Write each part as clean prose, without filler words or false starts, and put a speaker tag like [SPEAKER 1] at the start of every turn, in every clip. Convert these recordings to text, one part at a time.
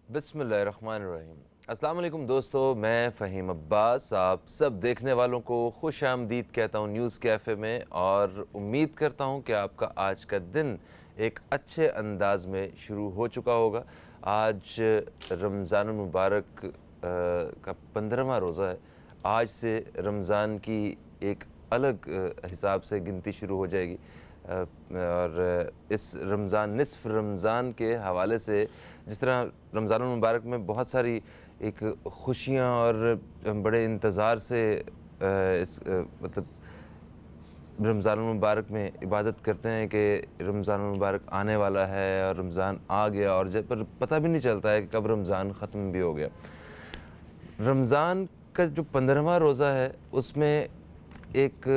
[SPEAKER 1] بسم اللہ الرحمن الرحیم۔ السلام علیکم دوستو، میں فہیم عباس آپ سب دیکھنے والوں کو خوش آمدید کہتا ہوں نیوز کیفے میں، اور امید کرتا ہوں کہ آپ کا آج کا دن ایک اچھے انداز میں شروع ہو چکا ہوگا۔ آج رمضان المبارک کا 15واں روزہ ہے۔ آج سے رمضان کی ایک الگ حساب سے گنتی شروع ہو جائے گی، اور اس رمضان نصف رمضان کے حوالے سے جس طرح رمضان المبارک میں بہت ساری ایک خوشیاں اور بڑے انتظار سے مطلب رمضان المبارک میں عبادت کرتے ہیں کہ رمضان المبارک آنے والا ہے اور رمضان آ گیا، اور پر پتہ بھی نہیں چلتا ہے کہ کب رمضان ختم بھی ہو گیا۔ رمضان کا جو 15واں روزہ ہے اس میں ایک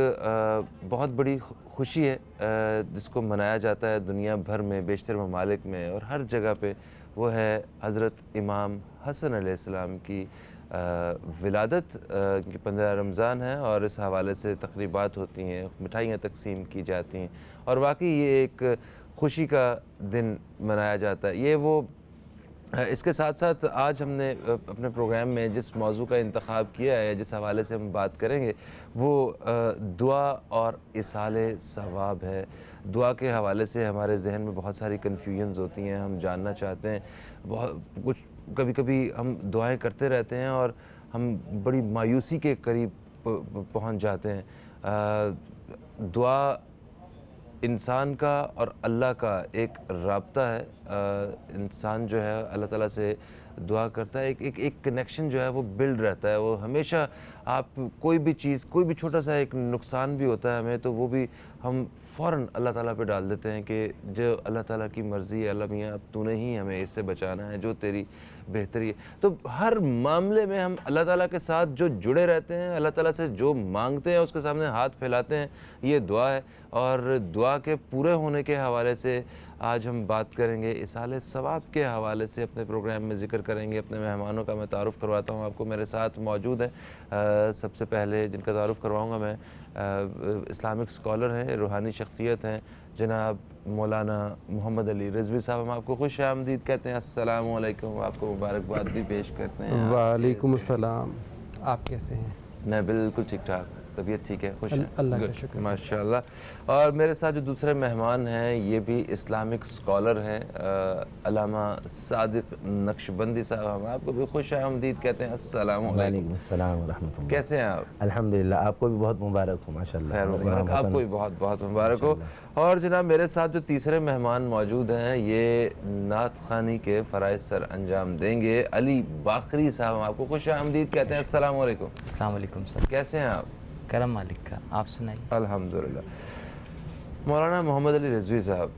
[SPEAKER 1] بہت بڑی خوشی ہے جس کو منایا جاتا ہے دنیا بھر میں، بیشتر ممالک میں اور ہر جگہ پہ، وہ ہے حضرت امام حسن علیہ السلام کی ولادت کی 15 رمضان ہے، اور اس حوالے سے تقریبات ہوتی ہیں، مٹھائیاں تقسیم کی جاتی ہیں، اور واقعی یہ ایک خوشی کا دن منایا جاتا ہے۔ یہ وہ اس کے ساتھ ساتھ آج ہم نے اپنے پروگرام میں جس موضوع کا انتخاب کیا ہے، جس حوالے سے ہم بات کریں گے، وہ دعا اور ایصال ثواب ہے۔ دعا کے حوالے سے ہمارے ذہن میں بہت ساری کنفیوژنز ہوتی ہیں، ہم جاننا چاہتے ہیں، کچھ کبھی کبھی ہم دعائیں کرتے رہتے ہیں اور ہم بڑی مایوسی کے قریب پہنچ جاتے ہیں۔ دعا انسان کا اور اللہ کا ایک رابطہ ہے۔ انسان جو ہے اللہ تعالیٰ سے دعا کرتا ہے، ایک کنیکشن جو ہے وہ بلڈ رہتا ہے، وہ ہمیشہ آپ کوئی بھی چیز، کوئی بھی چھوٹا سا ایک نقصان بھی ہوتا ہے ہمیں، تو وہ بھی ہم فوراً اللہ تعالیٰ پہ ڈال دیتے ہیں کہ جو اللہ تعالیٰ کی مرضی ہے، اللہ میاں اب تو نے ہی ہمیں اس سے بچانا ہے، جو تیری بہتری ہے۔ تو ہر معاملے میں ہم اللہ تعالیٰ کے ساتھ جو جڑے رہتے ہیں، اللہ تعالیٰ سے جو مانگتے ہیں اس کے سامنے ہاتھ پھیلاتے ہیں، یہ دعا ہے۔ اور دعا کے پورے ہونے کے حوالے سے آج ہم بات کریں گے، ایصال ثواب کے حوالے سے اپنے پروگرام میں ذکر کریں گے۔ اپنے مہمانوں کا میں تعارف کرواتا ہوں آپ کو، میرے ساتھ موجود ہیں سب سے پہلے جن کا تعارف کرواؤں گا میں، اسلامک اسکالر ہیں، روحانی شخصیت ہیں، جناب مولانا محمد علی رضوی صاحب۔ ہم آپ کو خوش آمدید کہتے ہیں، السلام علیکم، آپ کو مبارکباد بھی پیش کرتے ہیں۔
[SPEAKER 2] وعلیکم السلام، آپ کیسے ہیں؟
[SPEAKER 1] میں بالکل ٹھیک ٹھاک، طبیعت ٹھیک ہے، خوش ہیں،
[SPEAKER 2] اللہ کا شکر،
[SPEAKER 1] ماشاء اللہ۔ اور میرے ساتھ جو دوسرے مہمان ہیں یہ بھی اسلامک اسکالر ہیں، علامہ صادق نقشبندی صاحب۔ ہم آپ کو بھی خوش آمدید کہتے ہیں، السلام علیکم۔
[SPEAKER 3] وعلیکم السلام ورحمۃ اللہ۔
[SPEAKER 1] کیسے ہیں آپ؟
[SPEAKER 3] الحمدللہ، آپ کو بھی بہت مبارک ہو، ماشاء اللہ۔
[SPEAKER 1] خیر مبارک، آپ کو بھی بہت بہت مبارک ہو۔ اور جناب میرے ساتھ جو تیسرے مہمان موجود ہیں یہ نعت خوانی کے فرائض سر انجام دیں گے، علی باقری صاحب۔ ہم آپ کو خوش آمدید کہتے ہیں، السلام علیکم۔
[SPEAKER 4] السلام علیکم سر،
[SPEAKER 1] کیسے ہیں آپ؟
[SPEAKER 4] کرم مالک کا، آپ سنائیے۔
[SPEAKER 1] الحمدللہ۔ مولانا محمد علی رضوی صاحب،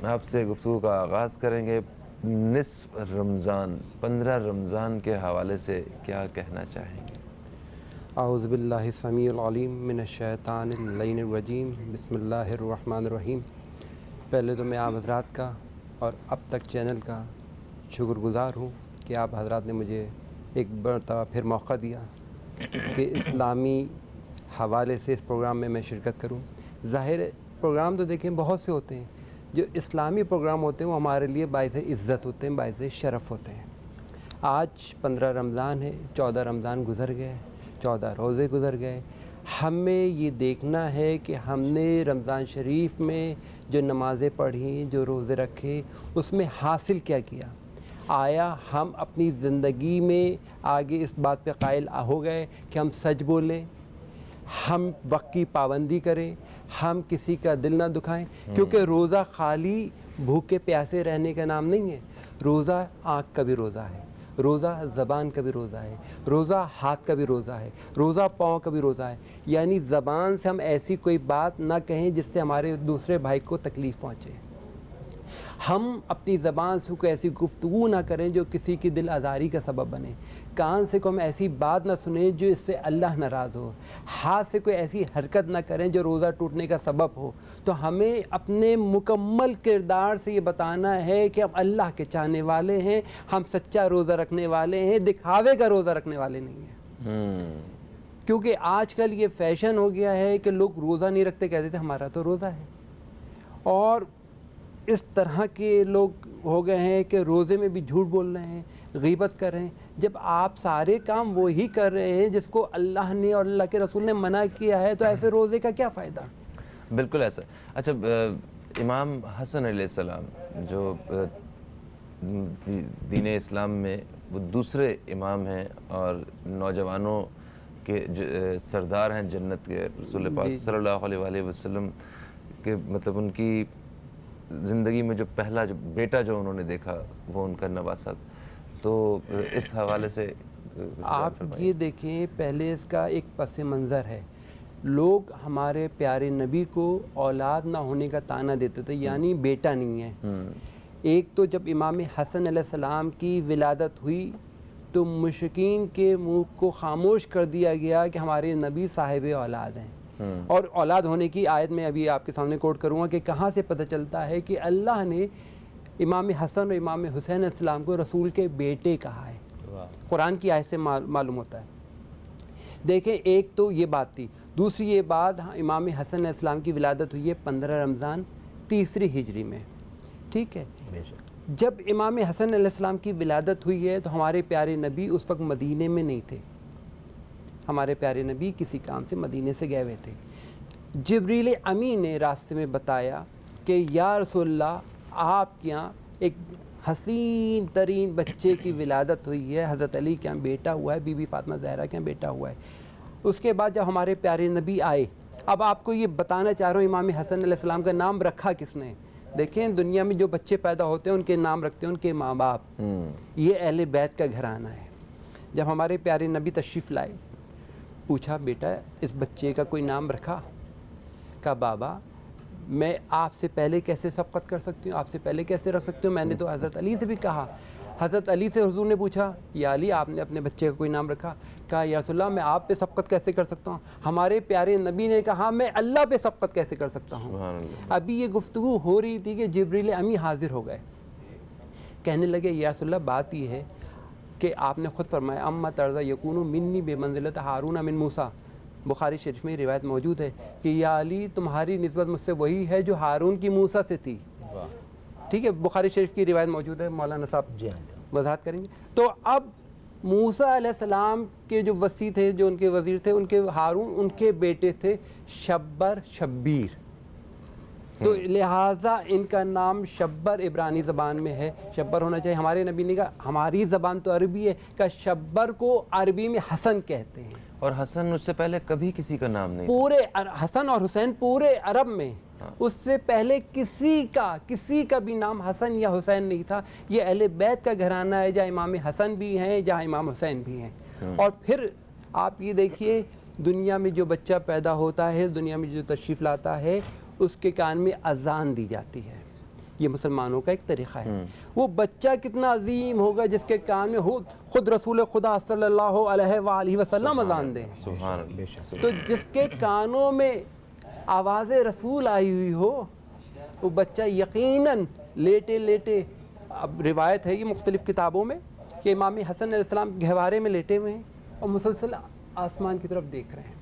[SPEAKER 1] آپ سے گفتگو کا آغاز کریں گے۔ نصف رمضان، 15 رمضان کے حوالے سے کیا کہنا چاہیں گے؟
[SPEAKER 2] اعوذ باللہ السمیع العلیم من الشیطان اللعین الرجیم، بسم اللہ الرحمن الرحیم۔ پہلے تو میں آپ حضرات کا اور اب تک چینل کا شکر گزار ہوں کہ آپ حضرات نے مجھے ایک مرتبہ پھر موقع دیا کہ اسلامی حوالے سے اس پروگرام میں شرکت کروں۔ ظاہر پروگرام تو دیکھیں بہت سے ہوتے ہیں، جو اسلامی پروگرام ہوتے ہیں وہ ہمارے لیے باعث عزت ہوتے ہیں، باعث شرف ہوتے ہیں۔ آج 15 رمضان ہے، 14 رمضان گزر گئے، 14 روزے گزر گئے۔ ہمیں یہ دیکھنا ہے کہ ہم نے رمضان شریف میں جو نمازیں پڑھیں، جو روزے رکھے، اس میں حاصل کیا کیا۔ آیا ہم اپنی زندگی میں آگے اس بات پہ قائل ہو گئے کہ ہم سچ بولیں، ہم وقت کی پابندی کریں، ہم کسی کا دل نہ دکھائیں؟ کیونکہ روزہ خالی بھوکے پیاسے رہنے کا نام نہیں ہے، روزہ آنکھ کا بھی روزہ ہے، روزہ زبان کا بھی روزہ ہے، روزہ ہاتھ کا بھی روزہ ہے، روزہ پاؤں کا بھی روزہ ہے۔ یعنی زبان سے ہم ایسی کوئی بات نہ کہیں جس سے ہمارے دوسرے بھائی کو تکلیف پہنچے، ہم اپنی زبان سے کوئی ایسی گفتگو نہ کریں جو کسی کی دل آزاری کا سبب بنے، کان سے کوئی ہم ایسی بات نہ سنیں جو اس سے اللہ ناراض ہو، ہاتھ سے کوئی ایسی حرکت نہ کریں جو روزہ ٹوٹنے کا سبب ہو۔ تو ہمیں اپنے مکمل کردار سے یہ بتانا ہے کہ ہم اللہ کے چاہنے والے ہیں، ہم سچا روزہ رکھنے والے ہیں، دکھاوے کا روزہ رکھنے والے نہیں ہیں۔ کیونکہ آج کل یہ فیشن ہو گیا ہے کہ لوگ روزہ نہیں رکھتے، کہتے تھے ہمارا تو روزہ ہے، اور اس طرح کے لوگ ہو گئے ہیں کہ روزے میں بھی جھوٹ بول رہے ہیں, غیبت کر رہے ہیں, جب آپ سارے کام وہی کر رہے ہیں جس کو اللہ نے اور اللہ کے رسول نے منع کیا ہے, تو ایسے روزے کا کیا فائدہ؟
[SPEAKER 1] بالکل ایسا. اچھا, امام حسن علیہ السلام جو دین اسلام میں وہ دوسرے امام ہیں اور نوجوانوں کے سردار ہیں جنت کے, رسول پاک صلی اللہ علیہ وآلہ وسلم کے مطلب ان کی زندگی میں جو پہلا جو بیٹا جو انہوں نے دیکھا وہ ان کا نواسہ, تو اس حوالے سے
[SPEAKER 2] آپ یہ دیکھیں, پہلے اس کا ایک پس منظر ہے. لوگ ہمارے پیارے نبی کو اولاد نہ ہونے کا طعنہ دیتے تھے, یعنی بیٹا نہیں ہے. ایک تو جب امام حسن علیہ السلام کی ولادت ہوئی تو مشرکین کے منہ کو خاموش کر دیا گیا کہ ہمارے نبی صاحب اولاد ہیں. اور اولاد ہونے کی آیت میں ابھی آپ کے سامنے کوٹ کروں گا کہ کہاں سے پتہ چلتا ہے کہ اللہ نے امام حسن اور امام حسین علیہ السلام کو رسول کے بیٹے کہا ہے. قرآن کی آیت سے معلوم ہوتا ہے. دیکھیں, ایک تو یہ بات تھی. دوسری یہ بات, امام حسن علیہ السلام کی ولادت ہوئی ہے 15 رمضان 3 ہجری میں, ٹھیک ہے. جب امام حسن علیہ السلام کی ولادت ہوئی ہے تو ہمارے پیارے نبی اس وقت مدینے میں نہیں تھے. ہمارے پیارے نبی کسی کام سے مدینے سے گئے ہوئے تھے. جبریل امین نے راستے میں بتایا کہ یا رسول اللہ, آپ کے یہاں ایک حسین ترین بچے کی ولادت ہوئی ہے, حضرت علی کے یہاں بیٹا ہوا ہے, بی بی فاطمہ زہرا کے یہاں بیٹا ہوا ہے. اس کے بعد جب ہمارے پیارے نبی آئے, اب آپ کو یہ بتانا چاہ رہا ہوں امام حسن علیہ السلام کا نام رکھا کس نے. دیکھیں, دنیا میں جو بچے پیدا ہوتے ہیں ان کے نام رکھتے ہیں ان کے ماں باپ. یہ اہل بیت کا گھرانہ ہے. جب ہمارے پیارے نبی تشریف لائے, پوچھا بیٹا اس بچے کا کوئی نام رکھا؟ کہا بابا میں آپ سے پہلے کیسے سبقت کر سکتی ہوں, آپ سے پہلے کیسے رکھ سکتی ہوں, میں نے تو حضرت علی سے بھی کہا. حضرت علی سے حضور نے پوچھا یا علی آپ نے اپنے بچے کا کوئی نام رکھا؟ کہا یا رسول اللہ میں آپ پہ سبقت کیسے کر سکتا ہوں. ہمارے پیارے نبی نے کہا میں اللہ پہ سبقت کیسے کر سکتا ہوں. ابھی یہ گفتگو ہو رہی تھی کہ جبریل امی حاضر ہو گئے, کہنے لگے یا رسول اللہ بات یہ ہے کہ آپ نے خود فرمایا اما ترضا یکون منی بے منزلت ہارون من موسیٰ. بخاری شریف میں روایت موجود ہے کہ یا علی تمہاری نسبت مجھ سے وہی ہے جو ہارون کی موسیٰ سے تھی. ٹھیک ہے, بخاری شریف کی روایت موجود ہے, مولانا صاحب وضاحت کریں گے. تو اب موسیٰ علیہ السلام کے جو وصی تھے, جو ان کے وزیر تھے, ان کے ہارون ان کے بیٹے تھے شبر شبیر, تو لہٰذا ان کا نام شبر عبرانی زبان میں ہے, شبر ہونا چاہیے. ہمارے نبی نے کہا ہماری زبان تو عربی ہے, کہ شبر کو عربی میں حسن کہتے ہیں.
[SPEAKER 1] اور حسن اس سے پہلے کبھی کسی کا نام نہیں,
[SPEAKER 2] پورے حسن اور حسین پورے عرب میں اس سے پہلے کسی کا بھی نام حسن یا حسین نہیں تھا. یہ اہل بیت کا گھرانہ ہے, جہاں امام حسن بھی ہیں جہاں امام حسین بھی ہیں. اور پھر آپ یہ دیکھیے, دنیا میں جو بچہ پیدا ہوتا ہے, دنیا میں جو تشریف لاتا ہے, اس کے کان میں اذان دی جاتی ہے. یہ مسلمانوں کا ایک طریقہ ہے. وہ بچہ کتنا عظیم ہوگا جس کے کان میں خود رسول خدا صلی اللہ علیہ وآلہ وسلم اذان دیں. تو جس کے کانوں میں آواز رسول آئی ہوئی ہو, وہ بچہ یقیناً لیٹے لیٹے, اب روایت ہے یہ مختلف کتابوں میں کہ امام حسن علیہ السلام گہوارے میں لیٹے ہوئے ہیں اور مسلسل آسمان کی طرف دیکھ رہے ہیں.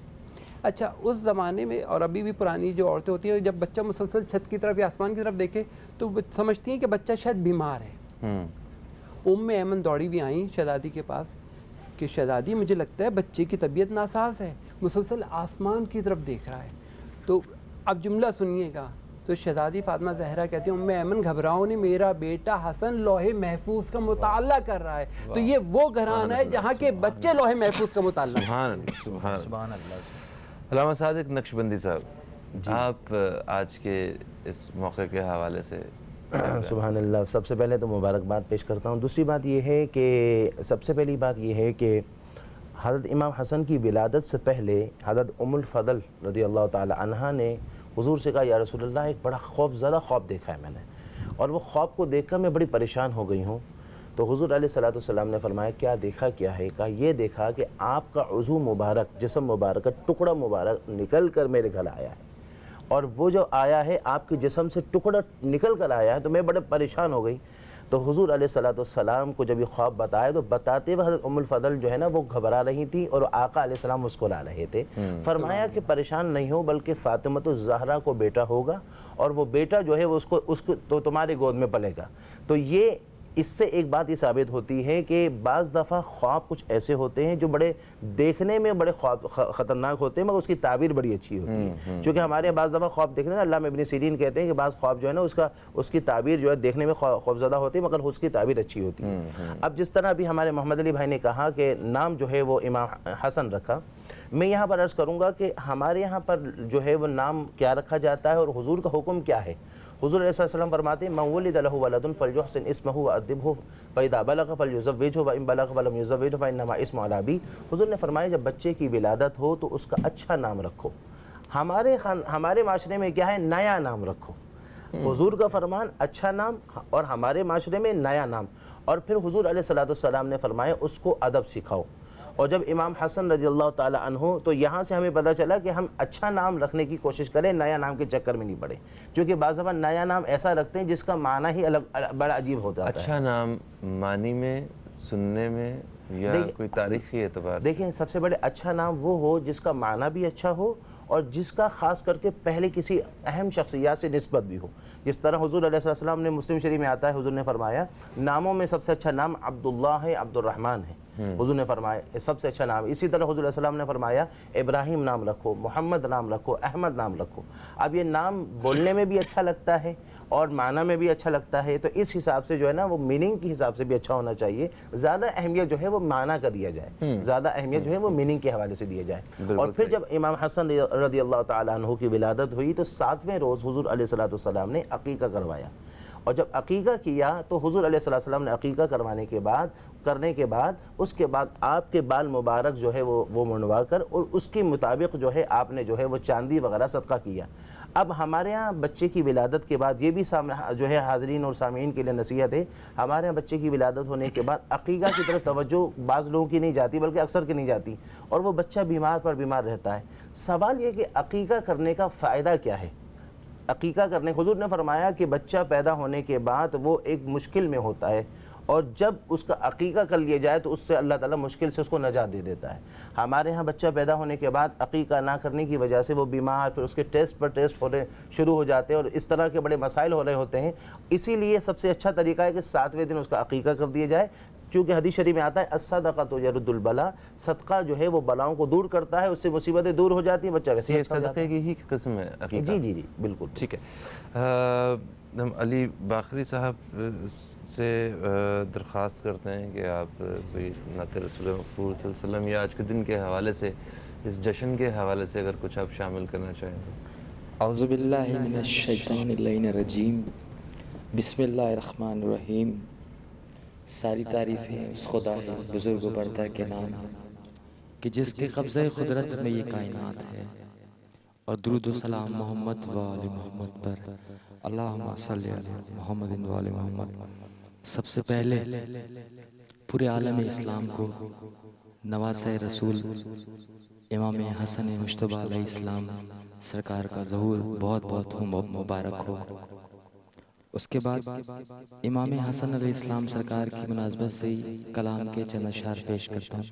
[SPEAKER 2] اچھا, اس زمانے میں اور ابھی بھی پرانی جو عورتیں ہوتی ہیں, جب بچہ مسلسل چھت کی طرف یا آسمان کی طرف دیکھے تو سمجھتی ہیں کہ بچہ شاید بیمار ہے. ایمن دوڑی بھی آئیں شہزادی کے پاس کہ شہزادی مجھے لگتا ہے بچے کی طبیعت ناساز ہے, مسلسل آسمان کی طرف دیکھ رہا ہے. تو اب جملہ سنیے گا. تو شہزادی فاطمہ زہرا کہتی ہیں ایمن گھبراؤ نہیں, میرا بیٹا حسن لوح محفوظ کا مطالعہ کر رہا ہے. تو یہ وہ گھرانہ ہے جہاں کے بچے لوح محفوظ کا مطالعہ.
[SPEAKER 4] سبحان اللہ.
[SPEAKER 1] علامہ صادق نقشبندی صاحب, آپ آج کے اس موقع کے حوالے سے
[SPEAKER 3] سبحان اللہ. سب سے پہلے تو مبارکباد پیش کرتا ہوں. دوسری بات یہ ہے کہ سب سے پہلی بات یہ ہے کہ حضرت امام حسن کی ولادت سے پہلے حضرت ام الفضل رضی اللہ تعالی عنہا نے حضور سے کہا یا رسول اللہ ایک بڑا خوف زدہ خواب دیکھا ہے میں نے, اور وہ خواب کو دیکھ کر میں بڑی پریشان ہو گئی ہوں. تو حضور علیہ الصلوۃ والسلام نے فرمایا کیا دیکھا کیا ہے؟ کہا یہ دیکھا کہ آپ کا عضو مبارک, جسم مبارک, ٹکڑا مبارک نکل کر میرے گھر آیا ہے, اور وہ جو آیا ہے آپ کے جسم سے ٹکڑا نکل کر آیا ہے, تو میں بڑے پریشان ہو گئی. تو حضور علیہ الصلوۃ والسلام کو جب یہ خواب بتایا تو بتاتے ہوئے حضرت ام الفضل جو ہے نا وہ گھبرا رہی تھی اور آقا علیہ السلام مسکرا رہے تھے. فرمایا کہ پریشان نہیں ہو، بلکہ فاطمۃ الزہرا کو بیٹا ہوگا اور وہ بیٹا جو ہے وہ اس کو تو تمہارے گود میں پلے گا. تو یہ اس سے ایک بات یہ ثابت ہوتی ہے کہ بعض دفعہ خواب کچھ ایسے ہوتے ہیں جو بڑے دیکھنے میں بڑے خواب خطرناک ہوتے ہیں، مگر اس کی تعبیر بڑی اچھی ہوتی ہے. چونکہ ہمارے بعض دفعہ خواب دیکھنے نا، علامہ ابن سیرین کہتے ہیں کہ بعض خواب جو ہے نا اس کی تعبیر جو ہے دیکھنے میں خوفزدہ ہوتی ہے، مگر اس کی تعبیر اچھی ہوتی ہے. اب جس طرح ابھی ہمارے محمد علی بھائی نے کہا کہ نام جو ہے وہ امام حسن رکھا، میں یہاں پر عرض کروں گا کہ ہمارے یہاں پر جو ہے وہ نام کیا رکھا جاتا ہے اور حضور کا حکم کیا ہے. حضور علیہ السلام فرماتے ہیں من ولد له ولد فليحسن اسمه وادبه فاذا بلغ فليزوجه وان بلغ فلم يزوجه فانما اسمه على ابي. حضور نے فرمایا جب بچے کی ولادت ہو تو اس کا اچھا نام رکھو. ہمارے معاشرے میں کیا ہے، نیا نام رکھو. حضور کا فرمان اچھا نام، اور ہمارے معاشرے میں نیا نام. اور پھر حضور علیہ السلام نے فرمایا اس کو ادب سکھاؤ. اور جب امام حسن رضی اللہ تعالی عنہ، تو یہاں سے ہمیں پتہ چلا کہ ہم اچھا نام رکھنے کی کوشش کریں، نیا نام کے چکر میں نہیں پڑے. کیونکہ بعض دفعہ نیا نام ایسا رکھتے ہیں جس کا معنی ہی بڑا عجیب ہوتا ہے.
[SPEAKER 1] اچھا نام معنی میں، سننے میں، یا کوئی تاریخی اعتبار؟
[SPEAKER 3] دیکھیں، سب سے بڑے اچھا نام وہ ہو جس کا معنی بھی اچھا ہو اور جس کا خاص کر کے پہلے کسی اہم شخصیات سے نسبت بھی ہو. جس طرح حضور علیہ السلام نے مسلم شریف میں آتا ہے، حضور نے فرمایا ناموں میں سب سے اچھا نام عبداللہ ہے، عبد الرحمن ہے. حضور نے فرمایا سب سے اچھا نام. اسی طرح حضور علیہ السلام نے فرمایا ابراہیم نام رکھو، محمد نام رکھو، احمد نام رکھو. اب یہ نام بولنے میں بھی اچھا لگتا ہے اور معنی میں بھی اچھا لگتا ہے، تو اس حساب سے جو ہے نا وہ میننگ کے حساب سے بھی اچھا ہونا چاہیے. زیادہ اہمیت جو ہے وہ معنی کا دیا جائے، زیادہ اہمیت جو ہے وہ میننگ کے حوالے سے دیا جائے. اور پھر جب امام حسن رضی اللہ تعالیٰ عنہ کی ولادت ہوئی تو 7ویں روز حضور علیہ السلام نے عقیقہ کروایا. اور جب عقیقہ کیا تو حضور علیہ السلام نے عقیقہ کرنے کے بعد اس کے بعد آپ کے بال مبارک جو ہے وہ منڈوا کر اور اس کے مطابق جو ہے آپ نے جو ہے وہ چاندی وغیرہ صدقہ کیا. اب ہمارے ہاں بچے کی ولادت کے بعد یہ بھی جو ہے حاضرین اور سامعین کے لیے نصیحت ہے، ہمارے ہاں بچے کی ولادت ہونے کے بعد عقیقہ کی طرف توجہ بعض لوگوں کی نہیں جاتی، بلکہ اکثر کی نہیں جاتی، اور وہ بچہ بیمار پر بیمار رہتا ہے. سوال یہ کہ عقیقہ کرنے کا فائدہ کیا ہے؟ عقیقہ کرنے، حضور نے فرمایا کہ بچہ پیدا ہونے کے بعد وہ ایک مشکل میں ہوتا ہے، اور جب اس کا عقیقہ کر لیا جائے تو اس سے اللہ تعالیٰ مشکل سے اس کو نجات دے دیتا ہے. ہمارے ہاں بچہ پیدا ہونے کے بعد عقیقہ نہ کرنے کی وجہ سے وہ بیمار، پھر اس کے ٹیسٹ پر ٹیسٹ ہونے شروع ہو جاتے ہیں اور اس طرح کے بڑے مسائل ہو رہے ہوتے ہیں. اسی لیے سب سے اچھا طریقہ ہے کہ 7ویں دن اس کا عقیقہ کر دیا جائے. چونکہ حدیث شریف میں آتا ہے الصدقۃ یرد البلا، صدقہ جو ہے وہ بلاؤں کو دور کرتا ہے، اس سے مصیبتیں دور ہو جاتی ہیں، بچہ ویسے
[SPEAKER 1] یہ صدقے کی ہی قسم ہے عقیقہ؟
[SPEAKER 3] جی بالکل.
[SPEAKER 1] ٹھیک ہے. ہم علی باقری صاحب سے درخواست کرتے ہیں کہ آپ کوئی نعت رسول مغفور صلی اللہ علیہ وسلم یا آج کے دن کے حوالے سے، اس جشن کے حوالے سے اگر کچھ آپ شامل کرنا چاہیں تو.
[SPEAKER 5] اعوذ باللہ من الشیطان اللعین الرجیم، بسم اللہ الرحمن الرحیم. ساری تعریفیں اس خدا بزرگ و برتر کے نام کہ جس کے قبضہ قدرت میں یہ کائنات ہے، اور درود و سلام محمد و آل محمد پر، اللہم صلی علی محمد و آل محمد. سب سے پہلے پورے عالم اسلام کو نواسہ رسول امام حسن مجتبیٰ علیہ السلام سرکار کا ظہور بہت بہت مبارک ہو. اس کے بعد امام حسن علیہ السلام سرکار کی مناسبت سے کلام کے چند اشعار پیش کرتا ہوں.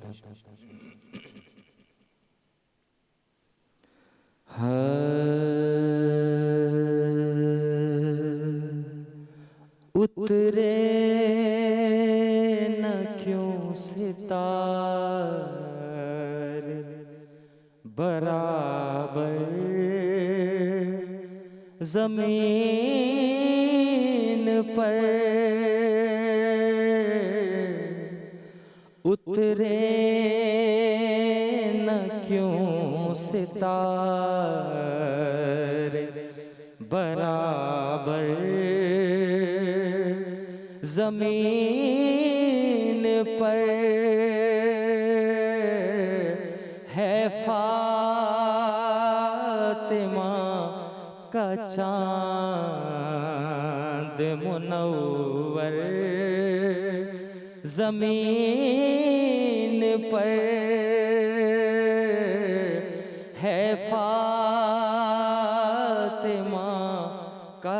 [SPEAKER 5] اترے نہ کیوں ستارے برابر زمین پر، اترے نہ کیوں ستارے برابر زمین پر، ہے فاطمہ کا چاند منور زمین پر، ہے فاطمہ کا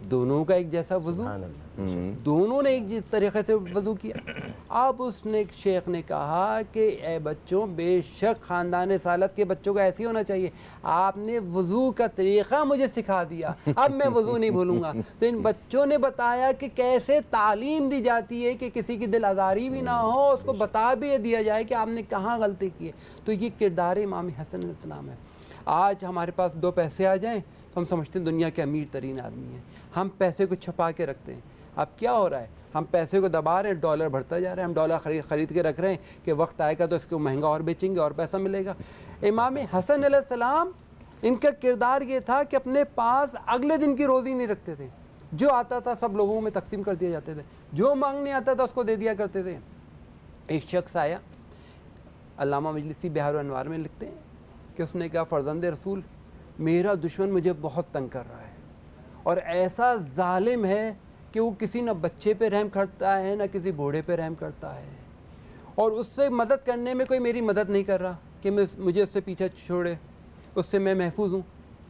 [SPEAKER 2] دونوں کا ایک جیسا وضو،
[SPEAKER 3] سبحان اللہ۔
[SPEAKER 2] دونوں نے ایک جس طریقے سے وضو کیا۔ اب اس نے شیخ نے کہا کہ اے بچوں، بے شک خاندان سالت کے بچوں کا ایسے ہونا چاہیے، آپ نے وضو کا طریقہ مجھے سکھا دیا، اب میں وضو نہیں بھولوں گا۔ تو ان بچوں نے بتایا کہ کیسے تعلیم دی جاتی ہے کہ کسی کی دل آزاری بھی نہ ہو، اس کو بتا بھی دیا جائے کہ آپ نے کہاں غلطی کی ہے۔ تو یہ کردار امام حسن علیہ السلام ہے۔ آج ہمارے پاس 2 پیسے آ جائیں تو ہم سمجھتے ہیں دنیا کے امیر ترین آدمی ہیں، ہم پیسے کو چھپا کے رکھتے ہیں۔ اب کیا ہو رہا ہے، ہم پیسے کو دبا رہے ہیں، ڈالر بڑھتا جا رہا ہے، ہم ڈالر خرید کے رکھ رہے ہیں کہ وقت آئے گا تو اس کو مہنگا اور بیچیں گے اور پیسہ ملے گا۔ امام حسن علیہ السلام، ان کا کردار یہ تھا کہ اپنے پاس اگلے دن کی روزی نہیں رکھتے تھے، جو آتا تھا سب لوگوں میں تقسیم کر دیے جاتے تھے، جو مانگنے آتا تھا اس کو دے دیا کرتے تھے۔ ایک شخص آیا، علامہ مجلسی بہار الانوار میں لکھتے ہیں کہ اس نے کہا فرزند رسول، میرا دشمن مجھے بہت تنگ کر رہا ہے اور ایسا ظالم ہے کہ وہ کسی نہ بچے پہ رحم کرتا ہے نہ کسی بوڑھے پہ رحم کرتا ہے، اور اس سے مدد کرنے میں کوئی میری مدد نہیں کر رہا کہ مجھے اس سے پیچھے چھوڑے، اس سے میں محفوظ ہوں۔